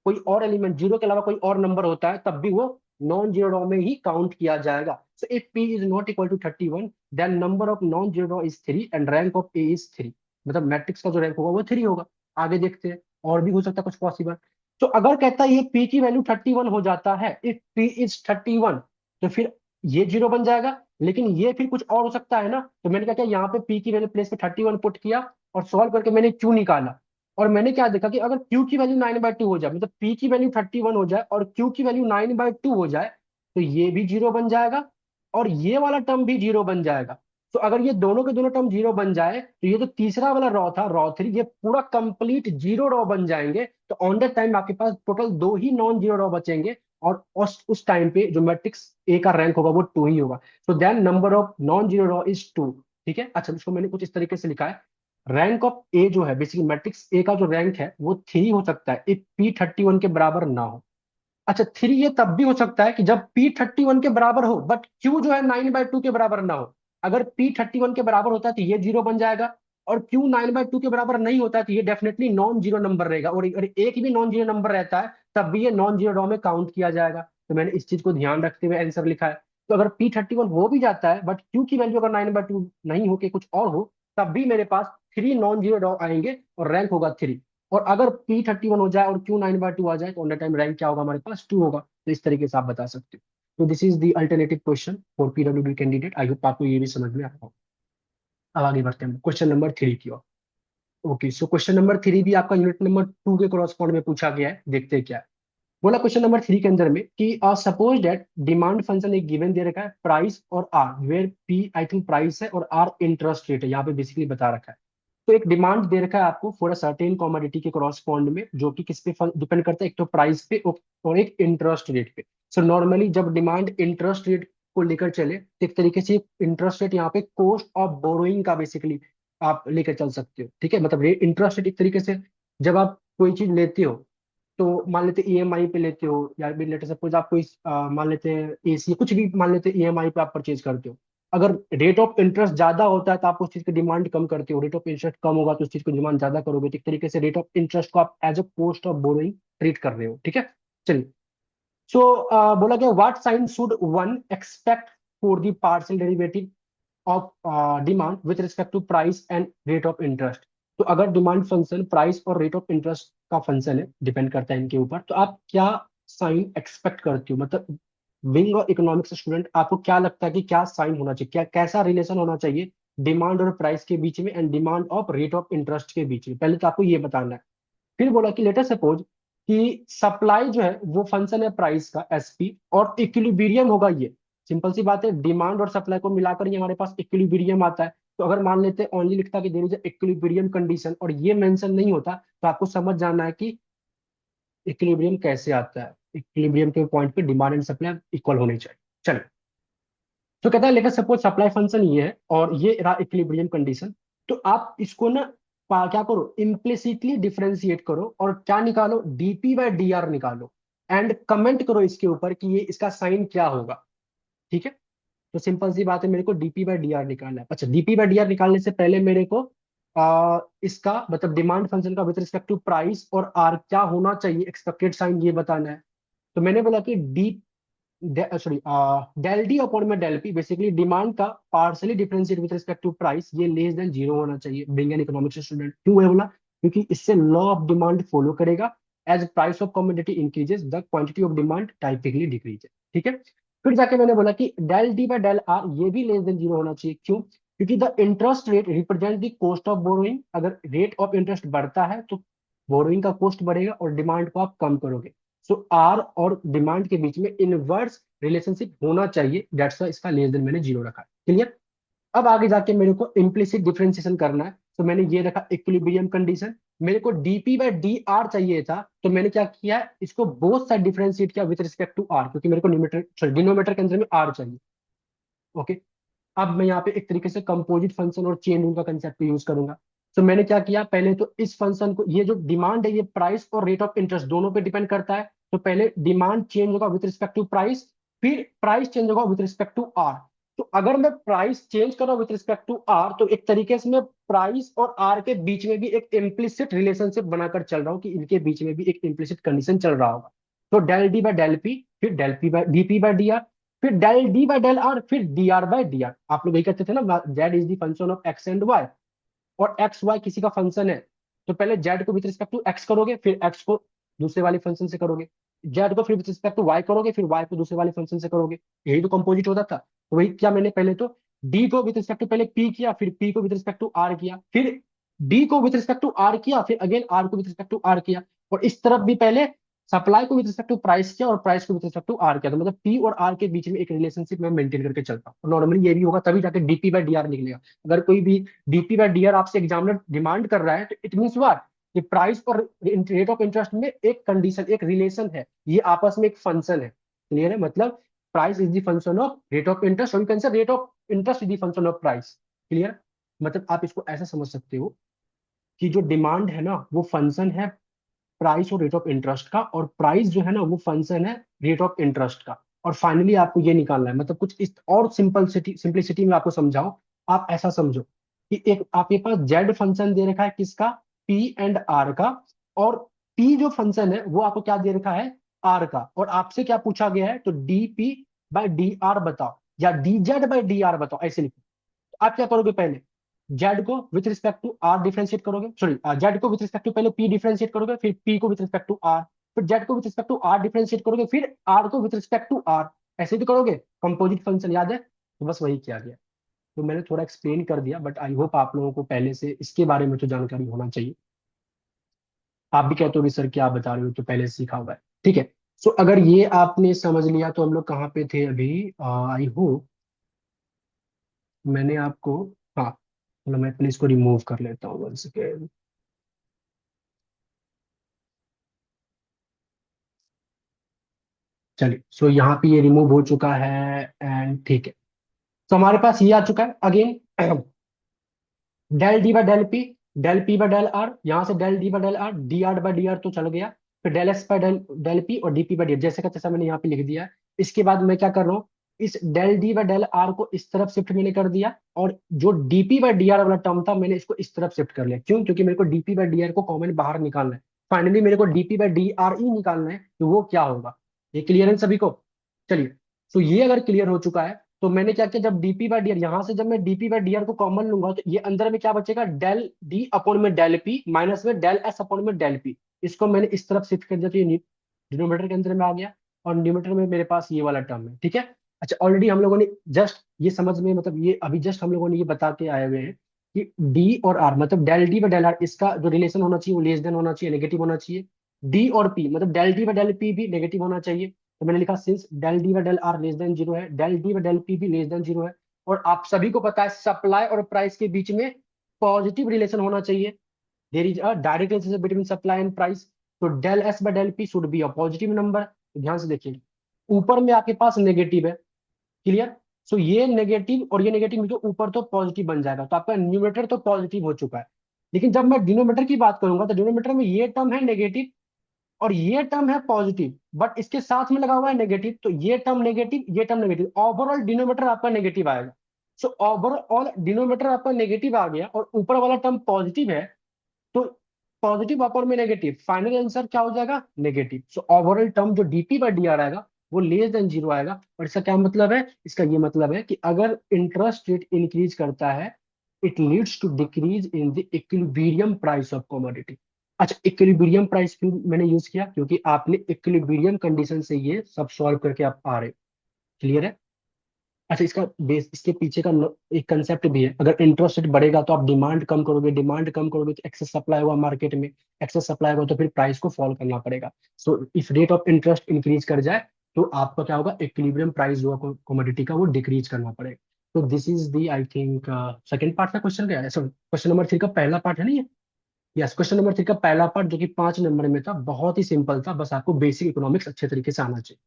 Speaker 1: कोई और एलिमेंट जीरो के अलावा कोई और नंबर होता है तब भी वो नॉन जीरो रो में ही काउंट किया जाएगा। So if p is not equal to 31 then number of non zero row is 3 and rank of a is 3। मतलब मैट्रिक्स का जो रैंक होगा वो 3 होगा। आगे देखते हैं, और भी हो सकता है कुछ पॉसिबल। तो अगर कहता है ये p की वैल्यू 31 हो जाता है, इफ p इज 31, तो फिर ये जीरो बन जाएगा। लेकिन ये फिर कुछ और हो सकता है ना, तो मैंने क्या किया, यहाँ पे p की वैल्यू प्लेस पे 31 पुट किया और सॉल्व करके मैंने q निकाला। और मैंने क्या देखा कि अगर Q की वैल्यू 9/2 हो जाए, मतलब P की वैल्यू 31 हो जाए और Q की वैल्यू 9/2 हो जाए, तो ये भी जीरो बन जाएगा और ये वाला टर्म भी जीरो बन जाएगा। तो अगर ये दोनों के दोनों टर्म जीरो बन जाए तो ये जो तीसरा वाला रॉ था, रॉ 3, ये पूरा कंप्लीट जीरो रॉ बन जाएंगे। तो ऑन द टाइम आपके पास टोटल दो ही नॉन जीरो रॉ बचेंगे और उस टाइम पे जो मैट्रिक्स ए का रैंक होगा वो 2 ही होगा। तो then number of non zero row is 2। ठीक है, अच्छा इसको मैंने कुछ इस तरीके से लिखा है, रैंक ऑफ ए जो है बेसिकली मैट्रिक्स ए का जो रैंक है वो 3 हो सकता है इफ P31 के बराबर ना हो। अच्छा, 3 ये तब भी हो सकता है कि जब P31 के बराबर हो बट Q जो है 9/2 के बराबर ना हो। अगर P31 के बराबर होता है तो ये जीरो बन जाएगा, और Q 9/2 के बराबर नहीं होता है तो ये डेफिनेटली नॉन जीरो नंबर रहेगा, और अगर एक भी नॉन जीरो नंबर रहता है तब भी ये नॉन जीरो रो में काउंट किया जाएगा। तो मैंने इस चीज को ध्यान रखते हुए आंसर लिखा है। तो अगर P31 हो भी जाता है बट Q की वैल्यू अगर 9/2 नहीं हो के कुछ और हो, तब भी मेरे पास 3 नॉन जीरो रो आएंगे और रैंक होगा 3। और अगर P31 हो जाए और Q 9/2 आ जाए तो ऑन द टाइम रैंक क्या होगा, हमारे पास 2 होगा। तो इस तरीके से आप बता सकते हो। तो this is the alternative question for PWD candidate. I hope आपको ये भी समझ में आया हो। अब आगे बढ़ते हैं क्वेश्चन नंबर 3 की ओर। ओके, सो क्वेश्चन नंबर 3 भी आपका यूनिट नंबर 2 के कॉरस्पॉन्ड में पूछा गया है, देखते हैं क्या है। बोला क्वेश्चन नंबर 3 के अंदर में कि सपोज दैट डिमांड फंक्शन एक गिवन दे रखा है प्राइस और r, where p I think price है और आर इंटरेस्ट रेट है, यहाँ पे बेसिकली बता रखा है। तो एक डिमांड दे रखा है आपको फॉर अ सर्टेन कमोडिटी के कॉरस्पॉन्ड में, जो कि किस पे डिपेंड करता है, एक तो प्राइस पे और एक इंटरेस्ट रेट पे। सो नॉर्मली जब डिमांड इंटरेस्ट रेट को लेकर चले तो एक तरीके से इंटरेस्ट रेट यहाँ पे कॉस्ट ऑफ बोरोइंग का बेसिकली आप लेकर चल सकते हो। ठीक है, मतलब इंटरेस्ट रेट एक तरीके से जब आप कोई चीज लेते हो तो मान लेते ईएमआई पे लेते हो, या फिर लेटे सपोज आप कोई मान लेते हैं एसी, कुछ भी मान लेते हैं ईएमआई पे आप परचेज करते हो। अगर रेट ऑफ इंटरेस्ट ज्यादा होता है तो आप उस चीज की डिमांड कम करते हो, रेट ऑफ इंटरेस्ट कम होगा तो उस चीज की डिमांड ज्यादा करोगे। तो एक तरीके से रेट ऑफ इंटरेस्ट को आप as a cost of borrowing treat कर रहे हो। ठीक है, चलिए। सो बोला गया what sign should one expect for the partial derivative of demand with respect to price and rate of interest. तो अगर डिमांड फंक्शन प्राइस और रेट ऑफ इंटरेस्ट का फंक्शन है, डिपेंड करता है इनके ऊपर, तो आप क्या साइन एक्सपेक्ट करते हो, मतलब विंग और इकोनॉमिक्स स्टूडेंट आपको क्या लगता है कि क्या साइन होना चाहिए, क्या कैसा रिलेशन होना चाहिए डिमांड और प्राइस के बीच में and demand of rate of interest के बीच में, पहले तो आपको ये बताना है। फिर बोला कि लेटर सपोज कि सप्लाई जो है वो फंक्शन है प्राइस का एसपी और इक्विलिब्रियम होगा ये। सिंपल सी बात है, डिमांड और सप्लाई को मिलाकर ये हमारे पास इक्विलिब्रियम आता है। तो अगर मान लेते हैं ओनली लिखता कि देयर इज इक्विलिब्रियम कंडीशन और ये मेंशन नहीं होता, तो आपको समझ जाना है कि इक्विलिब्रियम कैसे आता है। इक्विलिब्रियम के पॉइंट पे डिमांड एंड सप्लाई इक्वल होनी चाहिए। चलो, तो कहता है लेटर सपोज सप्लाई फंक्शन ये है और ये रहा इक्विलिब्रियम कंडीशन। तो आप इसको ना क्या करो, इम्प्लिसिटली डिफरेंशिएट करो और क्या निकालो, dp/dr निकालो एंड कमेंट करो इसके ऊपर कि ये इसका साइन क्या होगा। ठीक है, तो सिंपल सी बात है, मेरे को डीपी बाय डी आर निकालना है। अच्छा, डीपी बाय डी आर निकालने से पहले मेरे को इसका मतलब डिमांड फंक्शन का विद रिस्पेक्ट टू प्राइस और आर क्या होना चाहिए, एक्सपेक्टेड साइन, ये बताना है। तो मैंने बोला कि d sorry del d upon में डेल पी, बेसिकली डिमांड का partially differentiate with respect to price, ये लेस देन जीरो होना चाहिए। बिंग एन इकोनॉमिक्स स्टूडेंट, क्यों है बोला? क्योंकि इससे लॉ ऑफ डिमांड फॉलो करेगा। As price of commodity increases the quantity of demand typically decreases. ठीक है। फिर जाके मैंने बोला कि del d by del r ये भी लेस देन जीरो होना चाहिए। क्यों? क्योंकि the interest rate represent the cost of borrowing. अगर रेट ऑफ इंटरेस्ट बढ़ता है तो बोरोइंग का कॉस्ट बढ़ेगा और डिमांड को आप कम करोगे। सो आर और डिमांड के बीच में इनवर्स रिलेशनशिप होना चाहिए। दैट्स वाई इसका लेस देन मैंने जीरो रखा है। क्लियर? अब आगे जाके मेरे को इम्प्लिसिट डिफरेंशिएशन करना है, तो मैंने ये रखा इक्विलिब्रियम कंडीशन। मेरे को डीपी बाय डी आर चाहिए था, तो मैंने क्या किया, इसको बोथ साइड डिफरेंशिएट किया विद रिस्पेक्ट टू आर, क्योंकि मेरे को न्यूमेटर सॉरी डिनोमीटर के अंदर में आर चाहिए। ओके। अब मैं यहाँ पे एक तरीके से कंपोजिट फंक्शन और चेन रूल का कंसेप्ट यूज करूंगा। तो मैंने क्या किया, पहले तो इस फंक्शन को, ये जो डिमांड है ये प्राइस और रेट ऑफ इंटरेस्ट दोनों पे डिपेंड करता है। तो पहले डिमांड चेंज होगा विद रिस्पेक्ट टू प्राइस, फिर प्राइस चेंज होगा विद रिस्पेक्ट टू आर। तो अगर मैं प्राइस चेंज कर रहा हूँ विद रिस्पेक्ट टू आर, तो एक तरीके से मैं प्राइस और आर के बीच में भी एक इम्प्लिसिट रिलेशनशिप बनाकर चल रहा हूँ, कि इनके बीच में भी एक इम्प्लिसिट कंडीशन चल रहा होगा। तो del d by del p, फिर del p by d p by d r, फिर del d by del r, फिर d r by d r. आप लोग यही कहते थे ना, z is the function of x and y, और एक्स वाई किसी का फंक्शन है। तो पहले जेड को विद रिस्पेक्ट टू एक्स करोगे, फिर एक्स को दूसरे वाले फंक्शन से करोगे, जेड को फिर विद रिस्पेक्ट टू वाई करोगे, फिर वाई को दूसरे वाले फंक्शन से करोगे। यही तो कंपोजिट होता था। तो वही क्या, मैंने पहले तो डी को विद रिस्पेक्ट टू पहले पी किया, फिर पी को विद रिस्पेक्ट टू आर किया, फिर डी को विद रिस्पेक्ट टू आर किया, फिर अगेन आर को विद रिस्पेक्ट टू आर किया। और इस तरफ भी पहले सप्लाई को विद रिस्पेक्ट टू प्राइस किया और प्राइस को विद रिस्पेक्ट टू आर किया। तो मतलब पी और आर के बीच में एक रिलेशनशिप मैं मेंटेन करके चलता हूँ। नॉर्मली ये भी होगा, तभी जाके डीपी बाय डी आर निकलेगा। अगर कोई भी डीपी बाय डीआर आपसे एग्जामिनर डिमांड कर रहा है, तो इट मींस व्हाट, कि प्राइस और रेट ऑफ इंटरेस्ट में एक कंडीशन, एक रिलेशन है, ये आपस में एक फंक्शन है। क्लियर है? मतलब price is the function of rate of interest, और you can say rate of interest is the function of price. Clear? मतलब आप इसको ऐसा समझ सकते हो कि जो डिमांड है ना, वो फंक्शन है प्राइस और रेट ऑफ इंटरेस्ट का, और प्राइस जो है ना वो फंक्शन है रेट ऑफ इंटरेस्ट का। और फाइनली आपको ये निकालना है, मतलब कुछ इस और सिंपलिसिटी में आपको समझाओ। आप ऐसा समझो कि एक आपके पास जेड फंक्शन दे रखा है, किसका, पी एंड आर का, और पी जो फंक्शन है वो आपको क्या दे रखा है, आर का। और आपसे क्या पूछा गया है, तो D P by D R बताओ, या D Z by D R बताओ, ऐसे लिखो। तो आप क्या करोगे, पहले जेड को with respect to r differentiate करोगे, सॉरी जेड को विथ रिस्पेक्ट टू पहले पी डिफरेंशिएट करोगे, फिर पी को विथ रिस्पेक्ट टू आर, फिर जेड को with respect to r differentiate करोगे, फिर आर को विथ रिस्पेक्ट टू आर। ऐसे तो करोगे, कंपोजिट फंक्शन याद है? तो बस वही किया गया। तो मैंने थोड़ा एक्सप्लेन कर दिया, बट आई होप आप लोगों को पहले से इसके बारे में तो जानकारी होना चाहिए। आप भी कहते हो कि सर क्या बता रहे हो, तो पहले से सीखा हुआ है। ठीक है। सो अगर ये आपने समझ लिया, तो हम लोग कहाँ पे थे अभी? आई होप मैंने आपको, हाँ, मतलब मैं अपने इसको रिमूव कर लेता हूँ, वन सेकेंड। चलिए, सो यहाँ पे ये रिमूव हो चुका है, एंड ठीक है। तो हमारे पास ये आ चुका है again, del d by del p, del p by del r, यहाँ से del d by del r, d r by d r तो चल गया। फिर del s by del del p और डीपी बाय डी, जैसे का तैसा मैंने यहाँ पे लिख दिया है। इसके बाद मैं क्या कर रहा हूँ, इस del d by del r को इस तरफ शिफ्ट मैंने कर दिया, और जो डीपी बाय डी आर वाला टर्म था मैंने इसको इस तरफ शिफ्ट कर लिया। क्यों? क्योंकि मेरे को डीपी बाय डी आर को कॉमन बाहर निकालना है। फाइनली मेरे को डीपी बाय डी आर ई निकालना है, तो वो क्या होगा। ये क्लियर है सभी को? चलिए, तो ये अगर क्लियर हो चुका है, तो मैंने क्या किया, जब डीपी बाय डीआर, यहां से जब मैं डीपी बाय डीआर को कॉमन लूंगा, तो ये अंदर में क्या बचेगा, डेल डी अपॉन में डेल पी माइनस में डेल एस अपॉन में डेल पी। इसको मैंने इस तरफ शिफ्ट कर दिया, तो ये डिनोमिनेटर के अंदर में आ गया, और न्यूमरेटर में मेरे पास ये वाला टर्म है। ठीक है। अच्छा, ऑलरेडी हम लोगों ने जस्ट ये समझ में, मतलब ये अभी जस्ट हम लोगों ने ये बता के आए हुए हैं कि डी और आर, मतलब del d by del r, इसका जो रिलेशन होना चाहिए वो लेस देन होना चाहिए, नेगेटिव होना चाहिए। डी और पी, मतलब del d by del p भी नेगेटिव होना चाहिए। तो मैंने लिखा since del d by del r less than zero है, del d by del p भी लेस देन जीरो है। और आप सभी को पता है सप्लाई और प्राइस के बीच में पॉजिटिव रिलेशन होना चाहिए। There is a direct relationship between supply and price. तो del s by del p should be a positive number. तो ध्यान से देखिए, ऊपर में आपके पास नेगेटिव है। क्लियर? सो ये नेगेटिव और ये नेगेटिव जो ऊपर तो पॉजिटिव बन जाएगा, तो आपका न्यूमरेटर तो पॉजिटिव हो चुका है। लेकिन जब मैं डिनोमीटर की बात करूंगा, तो डिनोमीटर में ये टर्म है नेगेटिव और ये टर्म है पॉजिटिव। बट इसके साथ में लगा हुआ है नेगेटिव, तो ये टर्म नेगेटिव, ये टर्म नेगेटिव, ओवरऑल डिनोमिनेटर आपका नेगेटिव आएगा। सो ओवरऑल डिनोमिनेटर आपका नेगेटिव आ गया और ऊपर वाला टर्म पॉजिटिव है, तो पॉजिटिव अपॉन में नेगेटिव, फाइनल आंसर क्या हो जाएगा, नेगेटिव। सो ओवरऑल टर्म जो डीपी बाई डी आर आएगा वो लेस देन जीरो आएगा। और इसका क्या मतलब है, इसका ये मतलब है कि अगर इंटरेस्ट रेट इंक्रीज करता है, it leads to decrease in the equilibrium price of commodity. अच्छा, इक्विलिब्रियम प्राइस क्यों मैंने यूज किया, क्योंकि आपने इक्विलिब्रियम कंडीशन से ये सब सॉल्व करके आप आ रहे। क्लियर है। अच्छा, इसका बेस, इसके पीछे का एक कंसेप्ट भी है, अगर इंटरेस्ट रेट बढ़ेगा तो आप डिमांड कम करोगे, डिमांड कम करोगे तो एक्सेस सप्लाई होगा मार्केट में, एक्सेस सप्लाई होगा तो फिर प्राइस को फॉल करना पड़ेगा। So if rate of interest increase कर जाए तो आपका क्या होगा, इक्विलिब्रियम प्राइस जो कमोडिटी का वो डिक्रीज करना पड़ेगा। तो this is the I think second part का क्वेश्चन क्या है, सॉरी क्वेश्चन नंबर 3 का पहला पार्ट है ना ये। यस, क्वेश्चन नंबर 3 का पहला पार्ट जो कि 5 नंबर में था, बहुत ही सिंपल था, बस आपको बेसिक इकोनॉमिक्स अच्छे तरीके से आना चाहिए।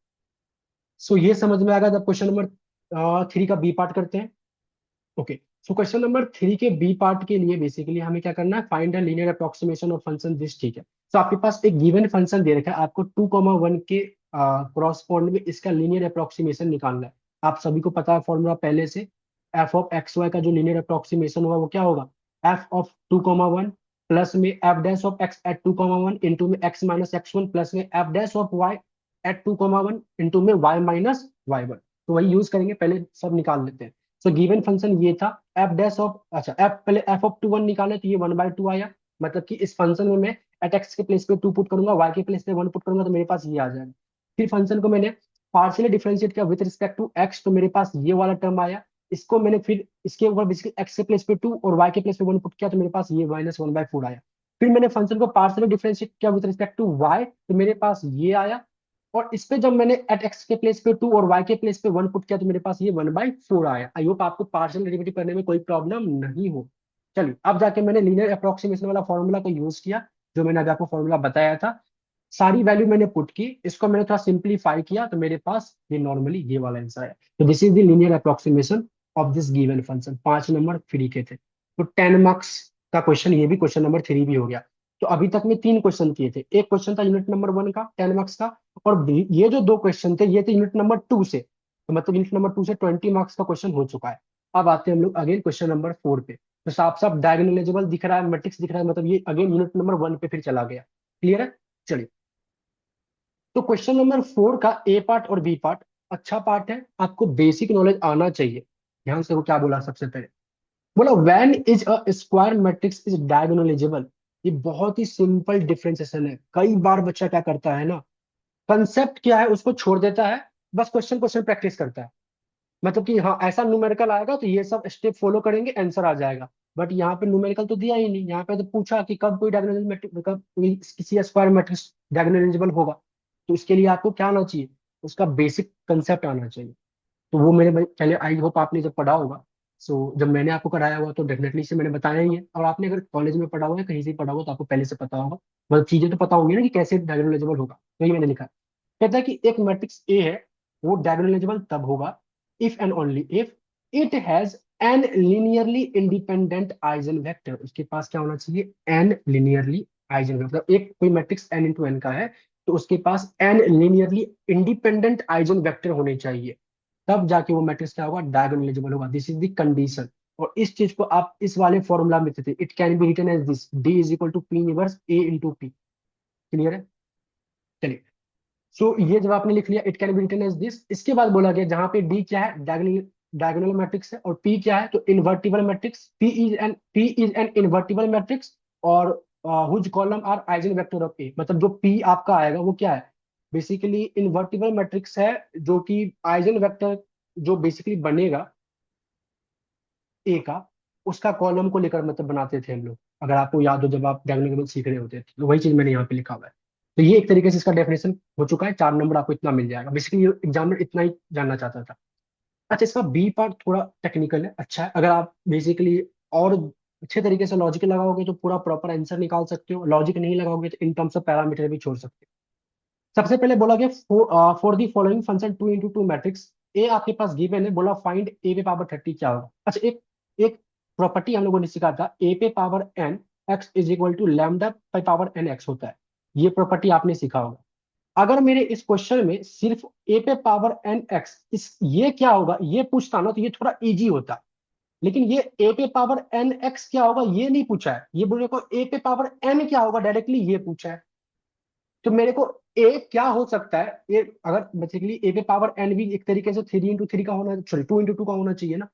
Speaker 1: सो ये समझ में आ गया। जब क्वेश्चन नंबर 3 का बी पार्ट करते हैं। ओके, सो क्वेश्चन नंबर 3 के बी पार्ट के लिए बेसिकली हमें क्या करना है, find the linear approximation of function this. ठीक है, तो आपके पास एक गिवन फंक्शन दे रखा है, आपको 2,1 के क्रॉसपोंड में इसका लीनियर अप्रोक्सीमेशन निकालना है। आप सभी को पता है फॉर्मूला पहले से, एफ ऑफ एक्स वाई का जो लीनियर अप्रोक्सीमेशन होगा वो क्या होगा, एफ ऑफ 2,1 प्लस में f dash of x at 2,1 into में एक्स माइनस एक्स 1 प्लस में f dash of y at 2,1 into में वाई माइनस वाई 1। तो वही यूज करेंगे, पहले सब निकाल लेते हैं। सो गिवन फंक्शन ये था, एफ डैश ऑफ, अच्छा एफ पहले एफ ऑफ 2 1 निकाले तो ये 1/2 आया। मतलब कि इस फंक्शन में मैं एट एक्स के प्लेस पे 2 पुट करूंगा, वाई के प्लेस पे 1 पुट करूंगा, तो मेरे पास ये आ जाएगा। फिर फंक्शन को मैंने पार्शियली डिफरेंशिएट किया विद रिस्पेक्ट टू एक्स, तो मेरे पास ये वाला टर्म आया। इसको मैंने फिर इसके ऊपर बेसिकली एक्स के प्लेस पे 2 और वाई के प्लेस पे 1 पुट किया, तो मेरे पास ये -1/4 आया। फिर मैंने फंक्शन को पार्शियली डिफरेंशिएट किया विद रिस्पेक्ट टू वाई, तो मेरे पास ये आया। और इस पे जब मैंने एट एक्स के प्लेस पे 2 और वाई के प्लेस पे 1 पुट किया, तो मेरे पास ये 1/4 आया। आई होप आपको पार्शियल डेरिवेटिव करने में कोई प्रॉब्लम नहीं हो। चलिए, अब जाके मैंने लीनियर अप्रोक्सीमेशन वाला फॉर्मूला को यूज किया, जो मैंने अभी आपको फॉर्मूला बताया था। सारी वैल्यू मैंने पुट की, इसको मैंने थोड़ा सिंप्लीफाई किया, तो मेरे पास ये नॉर्मली ये वाला आंसर है। तो this is the linear approximation of this given function. 5 number free के थे, तो 10 मार्क्स का क्वेश्चन ये भी, क्वेश्चन नंबर 3 भी हो गया। तो अभी तक में 3 क्वेश्चन किए थे, एक क्वेश्चन था यूनिट नंबर 1 का 10 मार्क्स का, और ये जो 2 क्वेश्चन थे ये थे यूनिट नंबर 2 से, तो मतलब यूनिट नंबर 2 से 20 मार्क्स का क्वेश्चन हो चुका है। अब आते हैं हम लोग अगेन क्वेश्चन नंबर 4 पे। तो साफ साफ डायगोनलाइजेबल दिख रहा है, मैट्रिक्स दिख रहा है, मतलब ये अगेन यूनिट नंबर 1 पे फिर चला गया। क्लियर है। चलिए, तो क्वेश्चन नंबर 4 का ए पार्ट और बी पार्ट अच्छा पार्ट है, आपको बेसिक नॉलेज आना चाहिए। ध्यान से, वो क्या बोला सबसे पहले, बोला when is a square matrix is diagonalisable. ये बहुत ही सिंपल डिफरेंशिएशन है। कई बार बच्चा क्या करता है ना, कंसेप्ट क्या है उसको छोड़ देता है, बस क्वेश्चन क्वेश्चन प्रैक्टिस करता है। मतलब कि हाँ, ऐसा न्यूमेरिकल आएगा तो ये सब स्टेप फॉलो करेंगे, आंसर आ जाएगा। बट यहाँ पे न्यूमेरिकल तो दिया ही नहीं, यहाँ पे तो पूछा कि कब कोई डायगोनल मैट्रिक्स, कब कोई किसी स्क्वायर मैट्रिक्स डायगोनलाइजेबल होगा। तो इसके लिए आपको क्या आना चाहिए, उसका बेसिक कंसेप्ट आना चाहिए। तो वो मेरे पहले आई होप आपने जब पढ़ा होगा। सो जब मैंने आपको कराया हुआ तो डेफिनेटली से मैंने बताया ही है, और आपने अगर कॉलेज में पढ़ा हुआ है, कहीं से पढ़ा हुआ, तो आपको पहले से पता होगा, मतलब चीजें तो पता होंगी ना कि कैसे डायगोनलाइजेबल होगा। तो ये मैंने लिखा है। कहता है कि एक मैट्रिक्स ए है, वो डायगोनलाइजेबल तब होगा if and only if it has an linearly independent eigen vector. उसके पास क्या होना चाहिए, एन लीनियरली आइजन वेक्टर। मतलब एक कोई मैट्रिक्स एन इंटू एन का है, तो उसके पास n linearly independent eigen vector होने चाहिए, तब जाके वो मैट्रिक्स क्या होगा, डायगोनलाइजेबल होगा। This is the condition. और इस चीज को आप इस वाले फॉर्मूला में थे, it can be written as this, d is equal to p inverse A into p. Clear है। चलिए, सो ये जब आपने लिख लिया, it can be written as this, इसके बाद बोला गया जहां पे डी क्या है, डायगोनल डायगोनल मैट्रिक्स है, और पी क्या है, तो invertible matrix, p is an invertible matrix, और whose column are eigen vector of a. मतलब जो पी आपका आएगा वो क्या है, बेसिकली इन्वर्टिबल मैट्रिक्स है, जो कि आइजन वेक्टर जो बेसिकली बनेगा ए का, उसका कॉलम को लेकर मतलब बनाते थे हम लोग। अगर आपको याद हो, जब आप डायगोनल सीख रहे होते थे, तो वही चीज मैंने यहाँ पे लिखा हुआ है। तो ये एक तरीके से इसका डेफिनेशन हो चुका है। 4 नंबर आपको इतना मिल जाएगा, बेसिकली एग्जामिनर इतना ही जानना चाहता था। अच्छा, इसका बी पार्ट थोड़ा टेक्निकल है, अच्छा है। अगर आप बेसिकली और अच्छे तरीके से लॉजिक लगाओगे तो पूरा प्रॉपर आंसर निकाल सकते हो, लॉजिक नहीं लगाओगे तो इन टर्म्स ऑफ पैरामीटर भी छोड़ सकते हो। सबसे पहले बोला गया for the following function 2 into 2 matrix, a आपके पास गिवन है, बोला फाइंड ए पे पावर 30 क्या होगा। अच्छा, एक एक प्रॉपर्टी हम लोगों ने सीखा था, ए पे power n x is equal to lambda पे पावर एन एक्स होता है। ये प्रॉपर्टी आपने सीखा होगा। अगर मेरे इस क्वेश्चन में सिर्फ ए पे पावर एन एक्स इस ये क्या होगा ये पूछता ना, तो ये थोड़ा इजी होता। लेकिन ये ए पे पावर एन एक्स क्या होगा ये नहीं पूछा है, ये बोले को ए पे पावर एन क्या होगा डायरेक्टली ये पूछा है। तो मेरे को ए क्या हो सकता है, ये अगर बेसिकली ए पे पावर एन भी एक तरीके से 3 इंटू 3 का होना, सॉरी 2 इंटू 2 का होना चाहिए ना।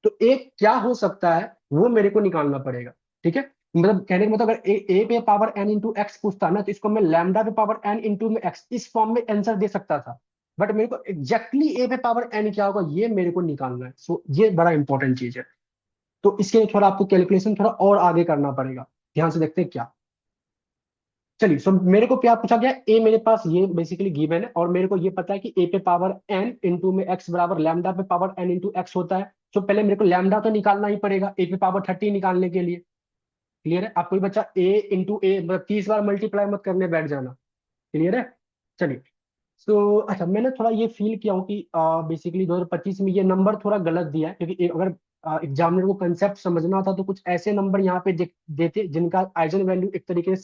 Speaker 1: तो ए क्या हो सकता है वो मेरे को निकालना पड़ेगा। ठीक है, मतलब कहने का मतलब अगर ए पे पावर एन इंटू एक्स पूछता ना, तो इसको मैं लैम्डा पे पावर एन इंटू में एक्स इस फॉर्म में आंसर दे सकता था। बट मेरे को एग्जैक्टली ए पे पावर एन क्या होगा ये मेरे को निकालना है। सो ये बड़ा इंपॉर्टेंट चीज है। तो इसके लिए थोड़ा आपको कैलकुलेशन थोड़ा और आगे करना पड़ेगा। ध्यान से देखते हैं क्या। चलिए, सो मेरे को क्या पूछा गया, ए मेरे पास ये बेसिकली गिवन है, और मेरे को ये पता है कि ए पे पावर एन इंटू में एक्स बराबर लैम्डा पे पावर एन इंटू एक्स होता है। तो पहले मेरे को लैम्डा तो निकालना ही पड़ेगा ए पे पावर 30 निकालने के लिए। क्लियर है, आप कोई बच्चा ए इंटू ए मतलब 30 बार मल्टीप्लाई मत करने बैठ जाना। क्लियर है। चलिए, तो अच्छा मैंने थोड़ा ये फील किया हूँ कि बेसिकली 2025 में ये नंबर थोड़ा गलत दिया है, क्योंकि अगर एग्जामिनर को कंसेप्ट समझना था तो कुछ ऐसे नंबर यहाँ पे देते जिनका आइजन वैल्यू एक तरीके से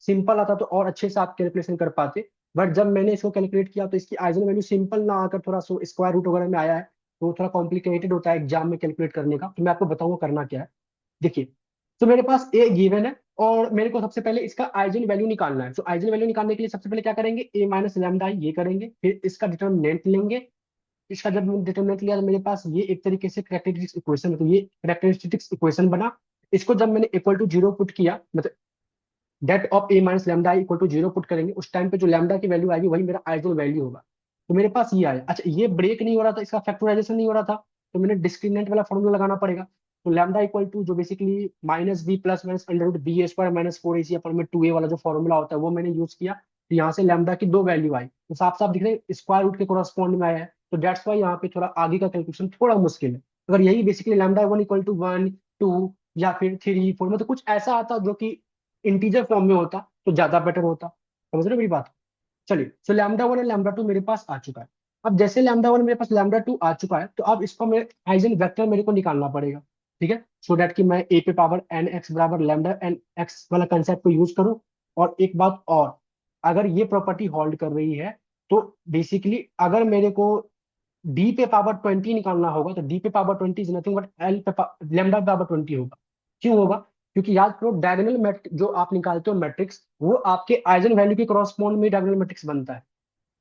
Speaker 1: सिंपल आता तो और अच्छे से आप कैलकुलेशन कर पाते। बट जब मैंने इसको कैलकुलेट किया तो इसकी आइजन वैल्यू सिंपल ना आकर थोड़ा सो स्क्वायर रूट वगैरह में आया है। तो थोड़ा कॉम्प्लिकेटेड होता है एग्जाम में कैलकुलेट करने का। तो मैं आपको बताऊंगा करना क्या है। देखिए, तो मेरे पास ए गिवन है, और मेरे को सबसे पहले इसका आइजन वैल्यू निकालना है। तो आइजन वैल्यू निकालने के लिए सबसे पहले क्या करेंगे, ए माइनस लैम्डा ये करेंगे, फिर इसका डिटर्मिनेंट लेंगे। इसका जब डिटर्मिनेंट लिया तो मेरे पास ये एक तरीके से करेक्टरिस्टिक्स इक्वेशन है, तो ये करेक्टरिस्टिक्स इक्वेशन बना। इसको जब मैंने इक्वल टू जीरो पुट किया, मतलब det of A minus lambda equal to zero put करेंगे, उस टाइम पे जो लैम्डा की वैल्यू आएगी वही मेरा आइजन वैल्यू होगा। तो मेरे पास ये आया। अच्छा, ये ब्रेक नहीं हो रहा था, इसका फैक्टराइजेशन नहीं हो रहा था, तो मैंने डिस्क्रिमिनेंट वाला फॉर्मूला लगाना पड़ेगा। तो लैम्डा इक्वल टू जो basically minus b plus minus under root b a square minus 4 AC अपन में 2a वाला जो फॉर्मूला होता है वो मैंने यूज किया। तो यहाँ से लैम्डा की दो वैल्यू आई, तो साफ साफ दिख रहे हैं स्क्वायर रूट के कोरस्पॉन्ड में आया है। तो डेट्स वाई यहाँ पे थोड़ा आगे का कैलकुलेशन थोड़ा मुश्किल है। अगर यही basically lambda one equal to 1 2 या फिर 3 4 मतलब कुछ ऐसा आता जो कि इंटीजर फॉर्म में होता तो ज्यादा बेटर होता। समझ रहे हो मेरी बात। चलिए, सो लैम्डा वन और लैम्डा टू मेरे पास आ चुका है। अब जैसे लैम्डा वन मेरे पास लैम्डा टू आ चुका है, तो अब इसको मेरे आइजन वेक्टर मेरे को निकालना पड़ेगा। ठीक है, सो दैट कि मैं ए पे पावर एन एक्स बराबर लैम्डा एन एक्स वाला कंसेप्ट को यूज करूं। और एक बात और, अगर ये प्रॉपर्टी होल्ड कर रही है तो बेसिकली अगर मेरे को डी पे पावर 20 निकालना होगा, तो डी पे power 20 is nothing but L पे लेमडा पे पावर 20 होगा। क्यों होगा, क्योंकि याद करो डायगोनल मैट्रिक्स जो आप निकालते हो मैट्रिक्स, वो आपके आइजन वैल्यू के क्रॉसपोंड में डायगोनल मैट्रिक्स बनता है।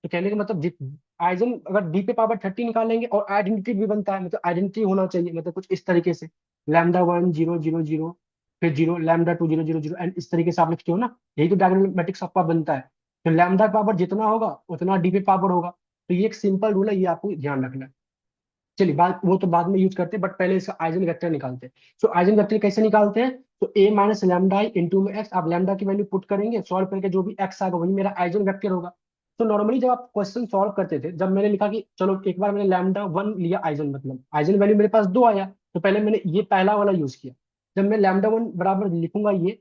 Speaker 1: तो कहने का मतलब आइजन अगर डी पे पावर 30 निकालेंगे, और आइडेंटिटी भी बनता है, मतलब आइडेंटिटी होना चाहिए, मतलब कुछ इस तरीके से lambda one zero zero zero फिर zero lambda two zero zero zero and इस तरीके से आप लिखते हो ना, यही तो डायगोनल मैट्रिक्स आपका बनता है। तो लैम्डा पावर जितना होगा उतना डी पे पावर होगा। तो ये एक सिंपल रूल है, ये आपको ध्यान रखना है। चलिए, बात वो तो बाद में यूज करते हैं, बट पहले इसका आइजन वेक्टर निकालते हैं। सो आइजन वेक्टर कैसे निकालते हैं, तो ए माइनस लैम्डा आई इंटू में एक्स, आप लैम्डा की वैल्यू पुट करेंगे, सॉल्व करके जो भी एक्स आएगा वही मेरा आइजन वेक्टर होगा। तो नॉर्मली जब आप क्वेश्चन सॉल्व करते थे, जब मैंने लिखा कि चलो एक बार मैंने लैम्डा वन लिया आइजन, मतलब आइजन वैल्यू मेरे पास दो आया, तो पहले मैंने ये पहला वाला यूज किया। जब मैं लैम्डा वन बराबर लिखूंगा ये,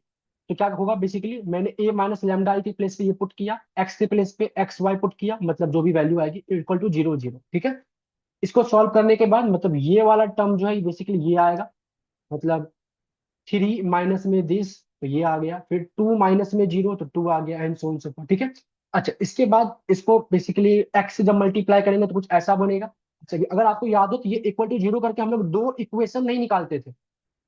Speaker 1: तो क्या होगा, बेसिकली मैंने ए माइनस लैम्डा आई के प्लेस पे ये पुट किया, एक्स के प्लेस पे एक्स वाई पुट किया, मतलब जो भी वैल्यू आएगी इक्वल टू जीरो जीरो। ठीक है, इसको सॉल्व करने के बाद मतलब ये वाला टर्म जो है बेसिकली ये आएगा, मतलब 3 माइनस में दिस तो ये आ गया, फिर 2 माइनस में जीरो तो 2 आ गया, and so on so forth. ठीक है। अच्छा, इसके बाद इसको बेसिकली एक्स से जब मल्टीप्लाई करेंगे तो कुछ ऐसा बनेगा। अच्छा, अगर आपको याद हो तो ये इक्वल टू जीरो करके हम लोग दो इक्वेशन नहीं निकालते थे,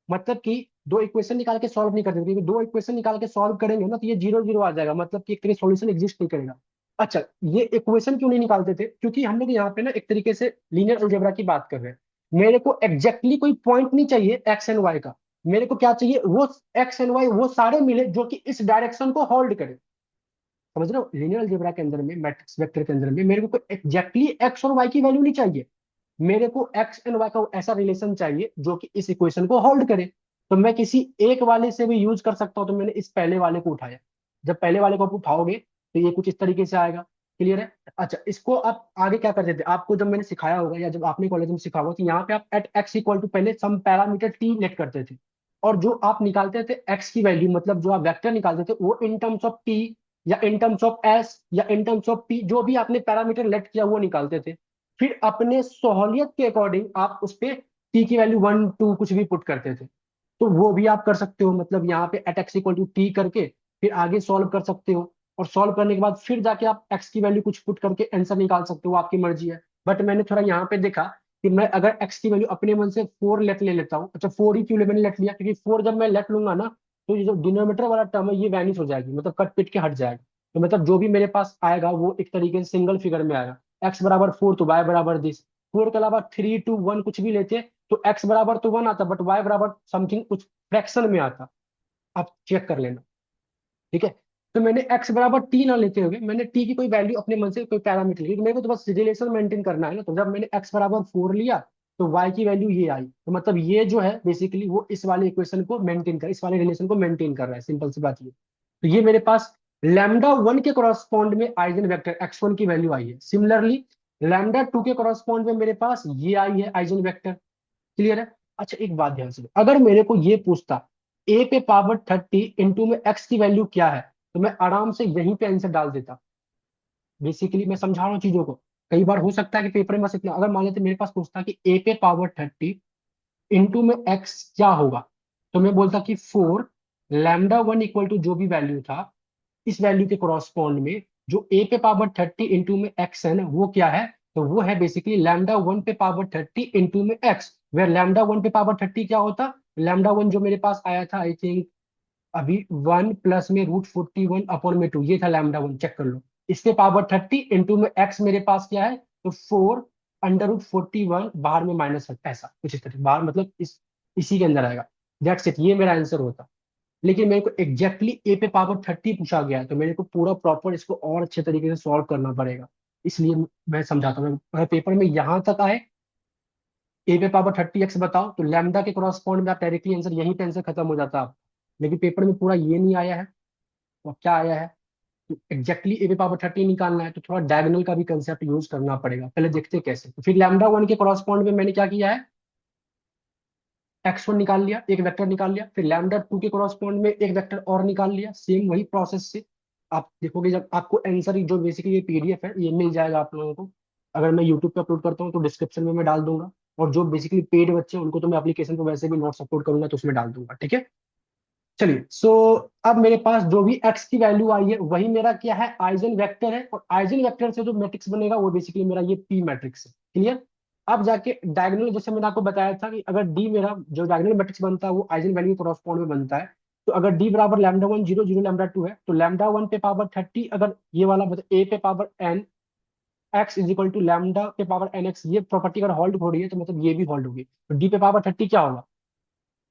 Speaker 1: मतलब कि दो इक्वेशन निकाल के सॉल्व नहीं करते थे, क्योंकि दो इक्वेशन निकाल के सॉल्व करेंगे ना तो ये जीरो जीरो आ जाएगा, मतलब कि एक तरीके सॉल्यूशन एग्जिस्ट नहीं करेगा। अच्छा, ये इक्वेशन क्यों नहीं निकालते थे, क्योंकि हम लोग यहाँ पे ना एक तरीके से लीनियर अलजेब्रा की बात कर रहे हैं। मेरे को एग्जैक्टली कोई पॉइंट नहीं चाहिए एक्स एंड वाई का, मेरे को क्या चाहिए, वो एक्स एंड वाई वो सारे मिले जो कि इस डायरेक्शन को होल्ड करे। समझ रहे हो, लीनियर अलजेब्रा के अंदर में मैट्रिक्स वेक्टर के अंदर में मेरे को एग्जैक्टली एक्स और वाई की वैल्यू नहीं चाहिए, मेरे को एक्स एंड वाई का ऐसा रिलेशन चाहिए जो कि इस इक्वेशन को होल्ड करे। तो मैं किसी एक वाले से भी यूज कर सकता हूं, तो मैंने इस पहले वाले को उठाया। जब पहले वाले को आप उठाओगे तो ये कुछ इस तरीके से आएगा। क्लियर है। अच्छा, इसको आप आगे क्या करते थे, आपको जब मैंने सिखाया होगा या जब आपने कॉलेज में सिखा होगा, तो यहाँ पे आप एट एक्स इक्वल टू पहले सम पैरामीटर टी लेट करते थे, और जो आप निकालते थे एक्स की वैल्यू, मतलब जो आप वेक्टर निकालते थे वो इन टर्म्स ऑफ टी या इन टर्म्स ऑफ एस या इन टर्म्स ऑफ पी, जो भी आपने पैरामीटर लेट किया वो निकालते थे। फिर अपने सहूलियत के अकॉर्डिंग आप उस पे टी की वैल्यू वन टू कुछ भी पुट करते थे। तो वो भी आप कर सकते हो, मतलब यहाँ पे at x equal to t करके फिर आगे सॉल्व कर सकते हो। और सॉल्व करने के बाद फिर जाके आप एक्स की वैल्यू कुछ पुट करके आंसर निकाल सकते हो, आपकी मर्जी है। बट मैंने थोड़ा यहाँ पे देखा कि मैं अगर एक्स की वैल्यू अपने मन से 4 लेट ले लेता हूँ। अच्छा 4 ही क्यों मैंने लेट लिया, क्योंकि 4 जब मैं लेट लूंगा ना, तो ये जो डिनोमिनेटर वाला टर्म है ये वैनिश हो जाएगी, मतलब कट पिट के हट जाएगा। तो मतलब जो भी मेरे पास आएगा वो एक तरीके से सिंगल फिगर में आएगा। एक्स बराबर 4 तो वाई बराबर दिस। 4 के अलावा 3 2 1 कुछ भी लेते तो एक्स बराबर तो 1 आता, बट वाई बराबर समथिंग कुछ फ्रैक्शन में आता। आप चेक कर लेना, ठीक है। तो मैंने x बराबर टी ना लेते हुए मैंने टी की कोई वैल्यू अपने मन से कोई पैरामीटर ली, मेरे को तो बस रिलेशन मेंटेन करना है ना। तो जब मैंने x बराबर 4 लिया तो y की वैल्यू ये आई, तो मतलब ये जो है बेसिकली वो इस वाले इक्वेशन को मेंटेन कर, इस वाले रिलेशन को मेंटेन कर रहा है, सिंपल सी बात ये। तो ये मेरे पास लैम्डा 1 के कॉरस्पॉन्ड में आइजन वेक्टर x1 की वैल्यू आई है। सिमिलरली लैम्डा 2 के कॉरस्पॉन्ड में मेरे पास ये आई है आइजन वेक्टर। क्लियर है। अच्छा एक बात ध्यान से, अगर मेरे को ये पूछता ए पे पावर 30 इंटू में एक्स की वैल्यू क्या है, तो मैं आराम से यहीं पे आंसर डाल देता। बेसिकली मैं समझा रहा हूँ चीजों को। कई बार हो सकता है कि पेपर में बस इतना, अगर मान लेते मेरे पास पूछता कि ए पे पावर 30 इंटू में एक्स क्या होगा, तो मैं बोलता कि 4 लैम्डा 1 इक्वल टू जो भी वैल्यू था इस वैल्यू के कॉरस्पॉन्ड में जो ए पे पावर 30 इंटू में एक्स है ना वो क्या है, तो वो है बेसिकली लैम्डा 1 पे पावर 30 इंटू में एक्स, वेर लैम्डा 1 पे पावर 30 क्या होता, लैम्डा 1 जो मेरे पास आया था आई थिंक अभी 1 प्लस में √41 अपॉन में 2, ये था लैम्डा 1, चेक कर लो। इसके पावर 30 इंटू में एक्स मेरे पास क्या है, तो 4 √41 बाहर में माइनस, ऐसा कुछ इस तरह बाहर, मतलब इसी के अंदर आएगा। दैट्स इट, ये मेरा आंसर होता। लेकिन मेरे को एग्जैक्टली ए पे पावर 30 पूछा गया है, तो मेरे को पूरा प्रॉपर इसको और अच्छे तरीके से सॉल्व करना पड़ेगा। इसलिए मैं समझाता हूँ, अगर पेपर में यहाँ तक आए ए पे पावर 30x बताओ, तो लैम्डा के क्रॉसपॉन्ड में आप डायरेक्टली आंसर यहीं पे आंसर खत्म हो जाता आप। लेकिन पेपर में पूरा ये नहीं आया है, और क्या आया है, तो एग्जैक्टली ए पे पावर 30 निकालना है, तो थोड़ा डायगोनल का भी कंसेप्ट यूज करना पड़ेगा। पहले देखते हैं कैसे। तो फिर लैम्डा 1 के क्रॉसपॉन्ड में मैंने क्या किया है, x1 निकाल लिया, एक वेक्टर निकाल लिया। फिर लैम्डा 2 के कॉरस्पॉन्ड में एक वेक्टर और निकाल लिया, सेम वही प्रोसेस से। आप देखोगे जब आपको आंसर जो बेसिकली ये पीडीएफ है ये मिल जाएगा आप लोगों को। अगर मैं यूट्यूब पे अपलोड करता हूँ तो डिस्क्रिप्शन में मैं डाल दूंगा, और जो बेसिकली पेड बच्चे हैं उनको तो मैं एप्लीकेशन पे वैसे भी नोट्स अपलोड करूंगा तो उसमें डाल दूंगा, ठीक है। चलिए सो अब मेरे पास जो भी x की वैल्यू आई है वही मेरा क्या है, आइजन वेक्टर है। और आइजन वेक्टर से जो मैट्रिक्स बनेगा वो बेसिकली मेरा ये p मैट्रिक्स है। क्लियर। अब जाके डायगोनल, जैसे मैंने आपको बताया था कि अगर d मेरा जो डायगोनल मैट्रिक्स बनता है वो आइजन वैल्यू कॉरस्पॉन्ड में बनता है। तो अगर d बराबर लैम्डा 1 0 0 लैम्डा 2 है, तो लैम्डा 1 पे पावर 30 अगर ये वाला मतलब a पे power n x is equal to lambda पे पावर n x, ये प्रॉपर्टी अगर होल्ड हो रही है तो मतलब ये भी होल्ड होगी। तो d पे पावर 30 क्या होगा,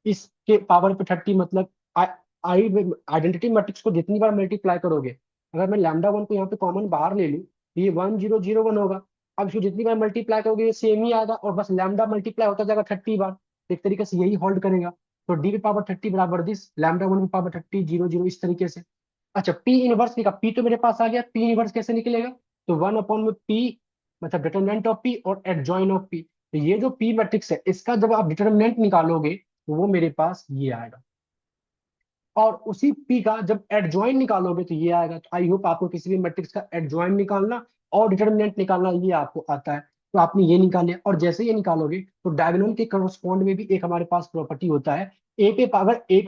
Speaker 1: इसके पावर पे 30, मतलब आई आइडेंटिटी मैट्रिक्स को जितनी बार मल्टीप्लाई करोगे, अगर मैं लैम्डा 1 को यहाँ पे कॉमन बाहर ले लूँ तो ये 1001 होगा। अब इसको जितनी बार मल्टीप्लाई करोगे ये सेम ही आएगा, और बस लैम्डा मल्टीप्लाई होता जाएगा 30 बार। एक तरीके से यही होल्ड करेगा। तो डी पे पावर 30 बराबर दिस लैम्डा 1 पे पावर 30 0 0 इस तरीके से। अच्छा पी इनवर्स निकाल, पी तो मेरे पास आ गया, पी इनवर्स कैसे निकलेगा, तो 1 अपॉन में पी, मतलब डिटरमिनेंट ऑफ पी और एडजॉइन ऑफ पी। तो ये जो पी मैट्रिक्स है इसका जब आप डिटरमिनेंट निकालोगे तो वो मेरे पास ये आएगा, और उसी पी का जब एडजॉइन निकालोगे तो ये आएगा। तो आई होप आपको किसी भी मैट्रिक्स का एडजॉइन निकालना और डिटरमिनेंट निकालना ये आपको आता है। तो आपने ये निकाल लिया, और जैसे ये निकालोगे तो डायगोनल के करस्पॉन्ड में भी एक हमारे पास प्रॉपर्टी होता है, ए पे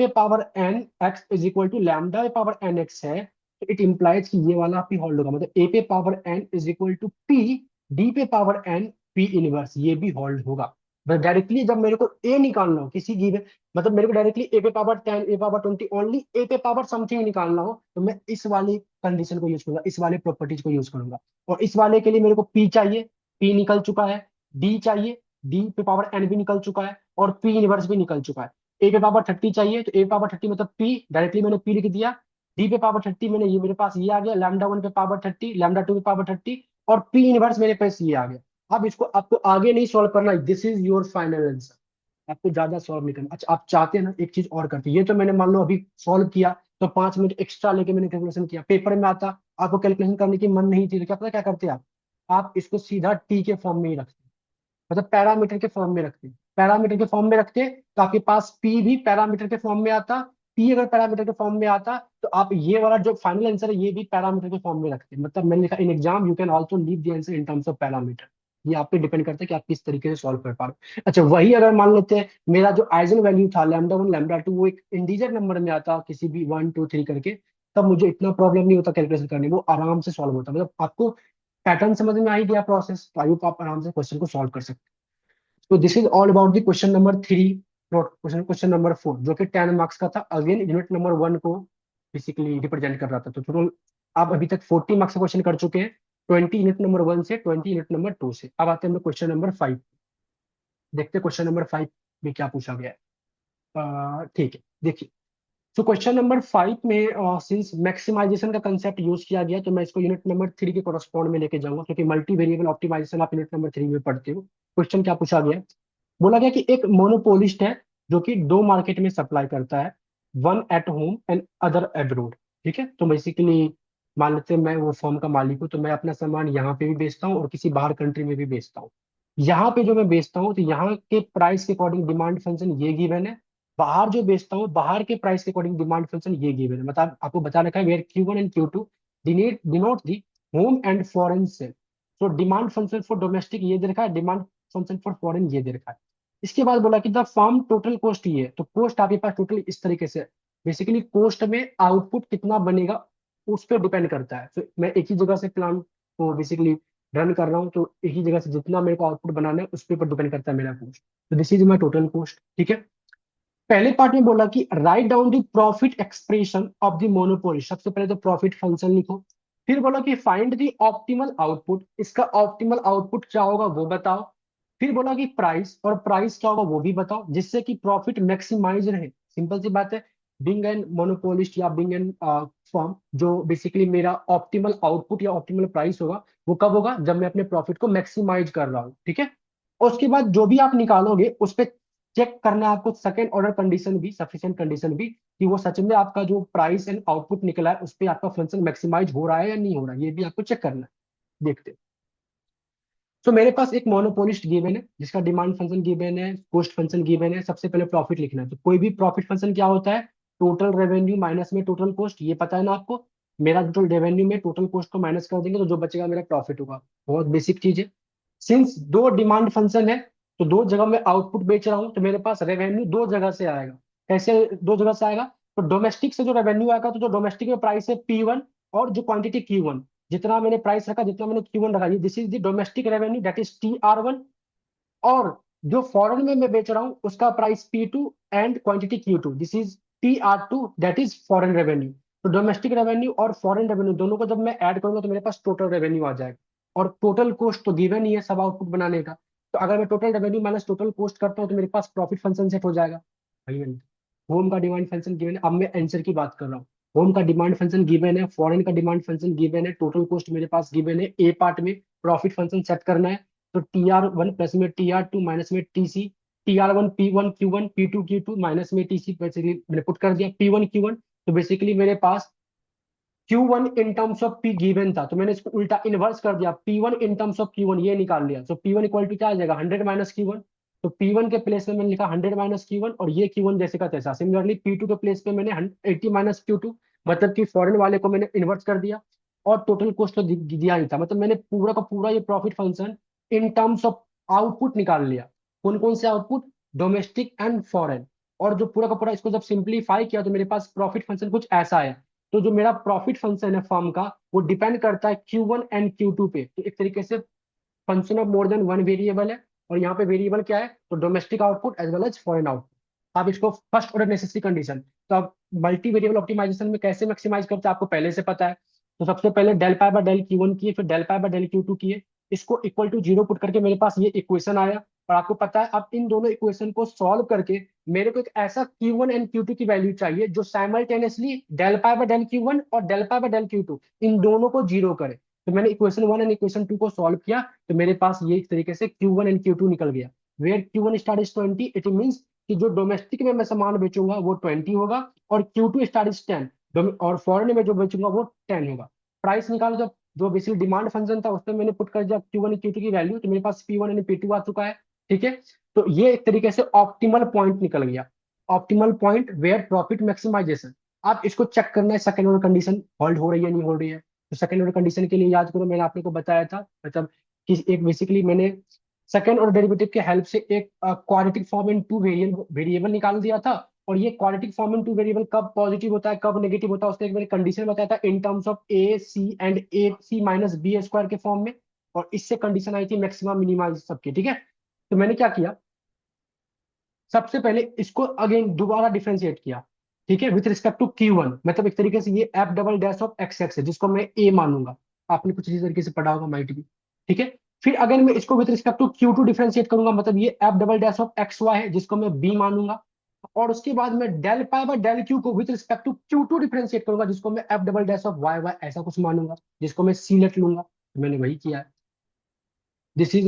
Speaker 1: power n x is equal to lambda पे पावर एन एक्स है। तो इट इंप्लाइज कि ये वाला पी होल्ड होगा, मतलब ए पे power n is equal to p d पे पावर एन पी इनवर्स, ये भी होल्ड होगा। बस डायरेक्टली जब मेरे को ए निकालना हो किसी गिवन, मतलब मेरे को डायरेक्टली ए पे पावर 10 ए पावर 20 ओनली ए पे पावर समथिंग निकालना हो, तो मैं इस वाली कंडीशन को यूज करूंगा, इस वाले प्रॉपर्टीज को यूज करूंगा। और इस वाले के लिए मेरे को पी चाहिए, पी निकल चुका है। डी चाहिए, डी पे पावर एन भी निकल चुका है, और पी इनवर्स भी निकल चुका है। ए पे पावर 30 चाहिए, तो ए पे पावर 30 मतलब पी, डायरेक्टली मैंने पी लिख दिया। डी पे पावर 30 मैंने, ये मेरे पास ये आ गया लैम्डा 1 पे पावर 30 लैम्डा 2 पे पावर 30, और पी इनवर्स मेरे पास ये आ गया। अब इसको आपको आगे नहीं सॉल्व करना, this is your final answer. आपको ज्यादा सॉल्व नहीं करना। अच्छा आप चाहते हैं ना एक चीज और करते, ये तो मैंने मान लो अभी सॉल्व किया, तो 5 मिनट एक्स्ट्रा लेके मैंने कैलकुलेशन किया, पेपर में आता आपको कैलकुलेशन करने की मन नहीं थी, तो क्या पता क्या करते आप इसको सीधा टी के फॉर्म में ही रखते, मतलब पैरामीटर के फॉर्म में रखते। पैरामीटर के फॉर्म में रखते तो आपके पास पी भी पैरामीटर के फॉर्म में आता। पी अगर पैरामीटर के फॉर्म में आता तो आप ये वाला जो फाइनल आंसर है ये भी पैरामीटर के फॉर्म में रखते, मतलब मैंने लिखा in exam you can also leave the answer in terms of parameter. ये आप पे डिपेंड करता है कि आप किस तरीके से सॉल्व कर पा रहे हो। अच्छा वही अगर मान लेते हैं मेरा जो आइजन वैल्यू था लैम्डा 1 लैम्डा 2 वो एक इंटीजर नंबर में आता किसी भी 1 2 3 करके, तब मुझे इतना प्रॉब्लम नहीं होता कैलकुलेशन करने में, वो आराम से सॉल्व होता, मतलब आपको पैटर्न समझ में आ ही गया प्रोसेस, तो आई होप आप आराम से क्वेश्चन को सॉल्व कर सकते हैं। तो this is all about the question number 3, question number 4 जो कि 10 मार्क्स का था। अगेन यूनिट नंबर 1 को बेसिकली रिप्रेजेंट कर रहा था। तो टोटल आप अभी तक 40 मार्क्स का क्वेश्चन कर चुके हैं, 20 यूनिट नंबर 1 से, 20 यूनिट नंबर 2 से। अब आते हैं हम क्वेश्चन नंबर 5। देखते हैं क्वेश्चन नंबर 5 में क्या पूछा गया है। ठीक है, देखिए। तो क्वेश्चन नंबर 5 में सिंस मैक्सिमाइजेशन का कंसेप्ट यूज किया गया, तो मैं इसको यूनिट नंबर 3 के कोरस्पॉन्ड में लेके जाऊंगा, क्योंकि मल्टी वेरिएबल ऑप्टिमाइजेशन आप यूनिट नंबर 3 में पढ़ते हो। क्वेश्चन क्या पूछा गया है? बोला गया कि एक मोनोपोलिस्ट है जो कि दो मार्केट में सप्लाई करता है, one at home and other abroad. ठीक है, तो बेसिकली मान लेते हैं मैं वो फर्म का मालिक हूँ, तो मैं अपना सामान यहाँ पे भी बेचता हूँ और किसी बाहर कंट्री में भी बेचता हूँ। यहाँ पे जो मैं बेचता हूँ, तो यहाँ के प्राइस के अकॉर्डिंग डिमांड फंक्शन ये गिवन है। बाहर जो बेचता हूँ, बाहर के प्राइस के अकॉर्डिंग डिमांड फंक्शन ये गिवन है। मतलब आपको बता रखा है where Q1 and Q2 denote the home and foreign sale. तो डिमांड फंक्शन फॉर डोमेस्टिक ये दे रखा है, डिमांड फंक्शन फॉर फॉरेन ये दे रखा है। इसके बाद बोला कि द फर्म टोटल कॉस्ट ये है, तो कॉस्ट आपके पास टोटल इस तरीके से, बेसिकली कॉस्ट में आउटपुट कितना बनेगा उस पर डिपेंड करता है। तो मैं एक ही जगह से प्लान को बेसिकली रन कर रहा हूँ, तो एक ही जगह से जितना मेरे को आउटपुट बनाना है उस पर डिपेंड करता है मेरा कॉस्ट। तो this is my total cost. ठीक है, पहले पार्ट में बोला कि write down the profit expression of the monopoly. सबसे पहले तो प्रॉफिट फंक्शन लिखो। फिर बोला कि फाइंड द ऑप्टिमल आउटपुट, इसका ऑप्टिमल आउटपुट क्या होगा वो बताओ। फिर बोला कि प्राइस, और प्राइस क्या होगा वो भी बताओ, जिससे कि प्रॉफिट मैक्सिमाइज रहे। सिंपल सी बात है, बिंग एन मोनोपोलिस्ट या बिंग एन फर्म, जो बेसिकली मेरा ऑप्टिमल आउटपुट या ऑप्टिमल प्राइस होगा वो कब होगा, जब मैं अपने प्रॉफिट को मैक्सिमाइज कर रहा हूँ। ठीक है, और उसके बाद जो भी आप निकालोगे उस पर चेक करना है आपको सेकंड ऑर्डर कंडीशन भी, सफिशिएंट कंडीशन भी, कि वो सच में आपका जो प्राइस एंड आउटपुट निकला है उस पर आपका फंक्शन मैक्सिमाइज हो रहा है या नहीं हो रहा है, ये भी आपको चेक करना है। देखते हैं। तो मेरे पास एक मोनोपोलिस्ट गिवन है जिसका डिमांड फंक्शन गिवन है, कॉस्ट फंक्शन गिवन है। सबसे पहले प्रॉफिट लिखना है, तो कोई भी प्रॉफिट फंक्शन क्या होता है, टोटल रेवेन्यू माइनस में टोटल कॉस्ट, ये पता है ना आपको। मेरा टोटल रेवेन्यू में टोटल कॉस्ट को माइनस कर देंगे तो जो बचेगा मेरा प्रॉफिट होगा। बहुत बेसिक चीज है। सिंस दो डिमांड फंक्शन है, तो दो जगह मैं आउटपुट बेच रहा हूं, तो मेरे पास रेवेन्यू दो जगह से आएगा। कैसे दो जगह से आएगा? तो डोमेस्टिक से जो रेवेन्यू आएगा, तो जो डोमेस्टिक में प्राइस है P1 और जो क्वांटिटी Q1, जितना मैंने प्राइस रखा, जितना मैंने Q1 रखा, ये this is the domestic revenue, that is TR1। और जो फॉरेन में मैं बेच रहा हूँ उसका price P2 and quantity Q2, this is TR2, that is foreign revenue. तो डोमेस्टिक रेवेन्यू और फॉरेन रेवेन्यू दोनों को जब मैं ऐड करूंगा तो मेरे पास टोटल रेवेन्यू आ जाएगा। और टोटल कॉस्ट तो गिवन ही है सब आउटपुट बनाने का। तो अगर मैं total revenue minus total cost करता हूँ तो मेरे पास प्रॉफिट फंक्शन सेट हो जाएगा। होम का डिमांड फंक्शन गिवन है, अब मैं आंसर की बात कर रहा हूँ। होम का डिमांड फंक्शन गिवन है, फॉरेन का डिमांड फंक्शन गिवन है, टोटल कॉस्ट मेरे पास गिवन है। ए पार्ट में प्रॉफिट फंक्शन सेट करना है। तो TR1 प्लस में TR2 माइनस में TC, TR1 P1 Q1 P2 Q2 minus में TC, बेसिकली मैंने पुट कर दिया P1 Q1। तो बेसिकली मेरे पास Q1 in terms of P given था, तो मैंने इसको उल्टा इनवर्स कर दिया, P1 in terms of Q1 ये निकाल लिया। तो P1 इक्वल टू क्या आ जाएगा, 100 माइनस Q1। तो P1 के प्लेस में मैंने लिखा 100 माइनस Q1, और ये Q1 जैसे का तैसा। सिमिलरली P2 के प्लेस पे मैंने 80 माइनस Q2, मतलब कि फॉरेन वाले को मैंने इन्वर्स कर दिया। और टोटल कॉस्ट तो दिया ही था, मतलब मैंने पूरा का पूरा ये profit function in terms of output निकाल लिया। कौन कौन से आउटपुट, डोमेस्टिक एंड फॉरेन। और जो पूरा का पूरा इसको जब सिंप्लीफाई किया तो मेरे पास प्रॉफिट फंक्शन कुछ ऐसा आया। तो जो मेरा प्रॉफिट फंक्शन है फर्म का, वो डिपेंड करता है Q1 एंड Q2 पे। तो एक तरीके से function of more than one variable है। और यहाँ पे वेरिएबल क्या है, तो domestic output as well as foreign output. आप इसको फर्स्ट ऑर्डर नेसेसरी कंडीशन। तो आप मल्टी वेरिएबल ऑप्टिमाइजेशन में कैसे मैक्सिमाइज करते हैं आपको पहले से पता है। तो सबसे पहले del pi by del Q1 किए, फिर del pi by del Q2 किए। इसको इक्वल टू जीरो पुट करके मेरे पास ये इक्वेशन आया। और आपको पता है अब इन दोनों इक्वेशन को सॉल्व करके मेरे को एक ऐसा Q1 एंड Q2 की वैल्यू चाहिए जो simultaneously del pi by del Q1 और del pi by del Q2 इन दोनों को जीरो करे। तो मैंने इक्वेशन 1 एंड इक्वेशन 2 को सॉल्व किया, तो मेरे पास ये एक तरीके से Q1 एंड Q2 निकल गया। Where Q1 star is 20, it means कि जो डोमेस्टिक में मैं सामान बेचूंगा वो 20 होगा, और Q2 स्टार इज 10, और फॉरेन में जो बेचूंगा वो 10 होगा। प्राइस निकालो, जब जो बेसिक डिमांड फंक्शन था उसमें मैंने पुट कर दिया Q1 और Q2 की वैल्यू, तो मेरे पास P1 एंड P2 आ चुका है। ठीक है, तो ये एक तरीके से ऑप्टिमल पॉइंट निकल गया। Optimal point where profit maximisation. आप इसको चेक करना है सेकंड ऑर्डर कंडीशन होल्ड हो रही है नहीं हो रही है। तो सेकंड ऑर्डर कंडीशन के लिए याद करो, मैंने आपने को बताया था, मतलब कि एक बेसिकली मैंने सेकंड ऑर्डर डेरिवेटिव के हेल्प से एक quadratic form in two variable निकाल दिया था। और ये quadratic form in two variable कब पॉजिटिव होता है कब नेगेटिव होता है उसका एक मैंने कंडीशन बताया था in terms of a c and a c minus b square के फॉर्म में। और इससे कंडीशन आई थी मैक्सिमा मिनिमा सबकी, ठीक है। तो मैंने क्या किया, सबसे पहले इसको अगेन दोबारा डिफरेंशिएट किया, ठीक है, विथ रिस्पेक्ट टू Q1, मतलब एक तरीके से ये f double dash of x x है जिसको मैं ए मानूंगा। आपने कुछ इसी तरीके से पढ़ा होगा माइट भी, ठीक है। फिर अगर मैं इसको with respect to Q2 differentiate करूंगा, मतलब ये f double dash of x y है जिसको मैं बी मानूंगा। और उसके बाद मैं del pi by del q को with respect to Q2 differentiate करूंगा जिसको मैं f double dash of y y ऐसा कुछ मानूंगा जिसको मैं सी लेट लूंगा। तो मैंने वही किया है। दिस इज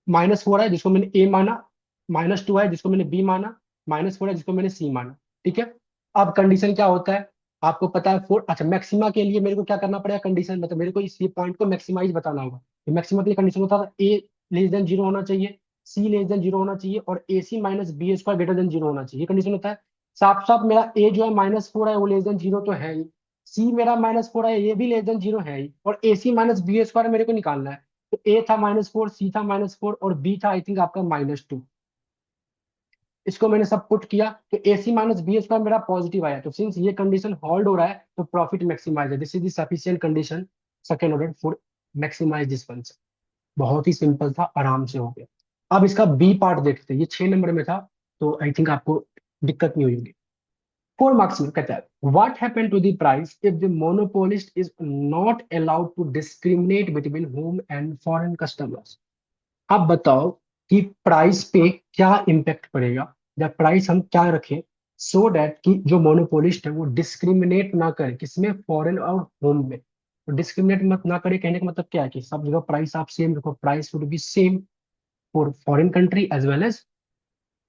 Speaker 1: -4 है जिसको मैंने ए माना, -2 है जिसको मैंने बी माना, -4 है जिसको मैंने सी माना, ठीक है। अब कंडीशन क्या होता है आपको पता है, 4, अच्छा मैक्सिमा के लिए मेरे को क्या करना पड़ेगा, कंडीशन मतलब मेरे को इस पॉइंट को मैक्सिमाइज बताना होगा। तो मैक्सिमा के लिए कंडीशन होता है ए लेस देन जीरो होना चाहिए, सी लेस देन जीरो होना चाहिए और a c minus b square greater than zero होना चाहिए, ये कंडीशन होता है। साफ साफ मेरा ए जो है -4 है वो लेस देन जीरो तो है ही, सी मेरा -4 है ये भी लेस देन जीरो है ही, और a c minus b square मेरे को निकालना है। तो ए था -4, सी था -4 और बी था आई थिंक आपका -2। इसको मैंने सब पुट किया तो ए सी माइनस बी स्क्वायर मेरा पॉजिटिव आया। तो सिंस ये कंडीशन होल्ड हो रहा है तो प्रॉफिट मैक्सिमाइज है, this is the sufficient condition second order for maximise this function. बहुत ही सिंपल था, आराम से हो गया। अब इसका बी पार्ट देखते हैं, ये 6 नंबर में था तो आई थिंक आपको दिक्कत नहीं होगी। 4 मार्क्स में कहता है what happen to the price if the monopolist is not allowed to discriminate between home and foreign customers. आप बताओ कि प्राइस पे क्या इम्पेक्ट पड़ेगा या प्राइस हम क्या रखें सो डैट कि जो मोनोपोलिस्ट है वो डिस्क्रिमिनेट ना करे किसमें, फॉरेन और होम में। तो डिस्क्रिमिनेट मत ना करे कहने का मतलब क्या है कि सब जगह प्राइस आप सेम रखो, price would be same for foreign country as well as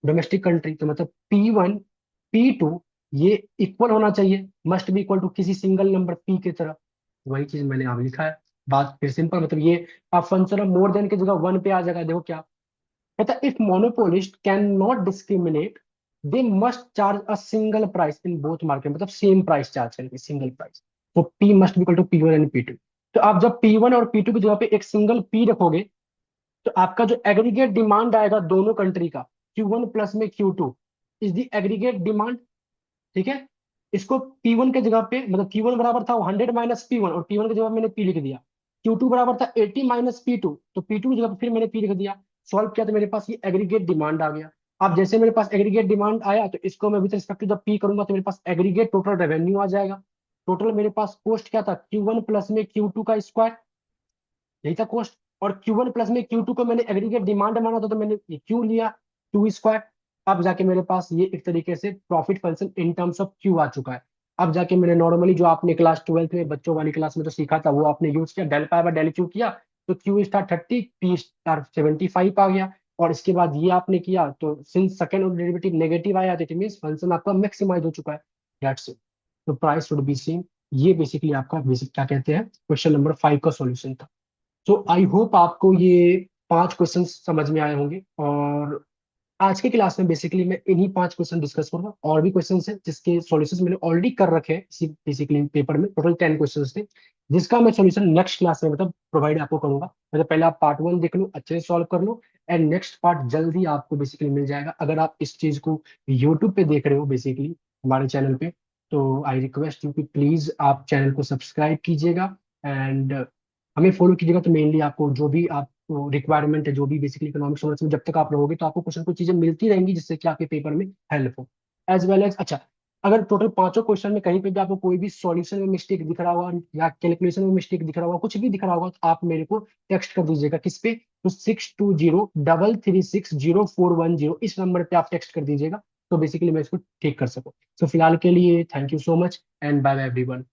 Speaker 1: domestic country. तो मतलब P1 P2 ये इक्वल होना चाहिए, मस्ट बी इक्वल टू किसी सिंगल नंबर P की तरह। वही चीज मैंने यहाँ लिखा है। बात फिर सिंपल, मतलब ये आप फंक्शन ऑफ मोर देन की जगह 1 पे आ जाएगा। देखो क्या कहता है, if monopolist can not discriminate they must charge a single price in both market, मतलब सेम प्राइस चार्ज करेंगे, सिंगल प्राइस। तो P must be equal to P1 and P2। तो आप जब P1 और P2 की जगह पे एक सिंगल P रखोगे तो आपका जो एग्रीगेट डिमांड आएगा दोनों कंट्री का, Q1 प्लस में Q2 is the aggregate demand, ठीक है। इसको P1 के जगह पे, मतलब Q1 बराबर था 100 माइनस P1 और P1 की जगह मैंने P लिख दिया। Q2 बराबर था 80 माइनस P2 तो P2 की जगह पे फिर मैंने P लिख दिया। सॉल्व किया तो मेरे पास ये एग्रीगेट डिमांड आ गया। अब जैसे मेरे पास एग्रीगेट डिमांड आया तो इसको मैं with respect to the P करूंगा तो मेरे पास एग्रीगेट टोटल रेवेन्यू आ जाएगा। टोटल मेरे पास कॉस्ट क्या था, Q1 प्लस में Q2 का स्क्वायर, यही था कॉस्ट। और Q1 प्लस में Q2 को मैंने एग्रीगेट डिमांड माना था तो मैंने ये Q लिया, Q स्क्वायर। अब जाके मेरे पास ये एक तरीके से profit function in terms of Q आ चुका है। अब जाके मैंने नॉर्मली जो आपने क्लास 12th में बच्चों वाली क्लास में जो सीखा था वो आपने यूज किया, del pi by del Q किया तो Q स्टार 30 P स्टार 75 आ गया। और इसके बाद ये आपने किया तो since second order derivative negative आया तो इट मींस फंक्शन आपका मैक्सिमाइज हो चुका है, दैट्स इट। तो प्राइस शुड बी सेम। ये बेसिकली आपका बेसिक क्या कहते हैं क्वेश्चन नंबर 5 का सॉल्यूशन था। तो आई होप आपको ये 5 क्वेश्चन समझ में आए होंगे। और आज की क्लास में बेसिकली मैं इन्हीं 5 क्वेश्चन डिस्कस करूंगा। और भी क्वेश्चन हैं जिसके सॉल्यूशंस मैंने ऑलरेडी कर रखे हैं इसी बेसिकली पेपर में, टोटल 10 क्वेश्चन थे जिसका मैं सॉल्यूशन नेक्स्ट क्लास में मतलब प्रोवाइड आपको करूंगा। मतलब पहले आप पार्ट 1 देख लो, अच्छे से सॉल्व कर लो एंड नेक्स्ट पार्ट जल्दी आपको बेसिकली मिल जाएगा। अगर आप इस चीज को यूट्यूब पे देख रहे हो बेसिकली हमारे चैनल पे, तो आई रिक्वेस्ट यू कि प्लीज आप चैनल को सब्सक्राइब कीजिएगा एंड हमें फॉलो कीजिएगा। तो मेनली आपको जो भी आपको रिक्वायरमेंट है, जो भी बेसिकली इकोनॉमिक्स ऑनर्स में जब तक आप रहोगे तो आपको कुछ ना कुछ चीजें मिलती रहेंगी जिससे कि आपके पेपर में हेल्प हो एज वेल एज। अच्छा, अगर टोटल 5 क्वेश्चन में कहीं पे भी आपको कोई भी सॉल्यूशन में मिस्टेक दिख रहा होगा या कैलकुलेशन में मिस्टेक दिख रहा होगा, कुछ भी दिख रहा होगा तो आप मेरे को टेक्स्ट कर दीजिएगा। किस पे, तो 6203360410 इस नंबर पे आप टेक्स्ट कर दीजिएगा तो बेसिकली मैं इसको ठीक कर सकूं। तो फिलहाल के लिए thank you so much and bye bye everyone.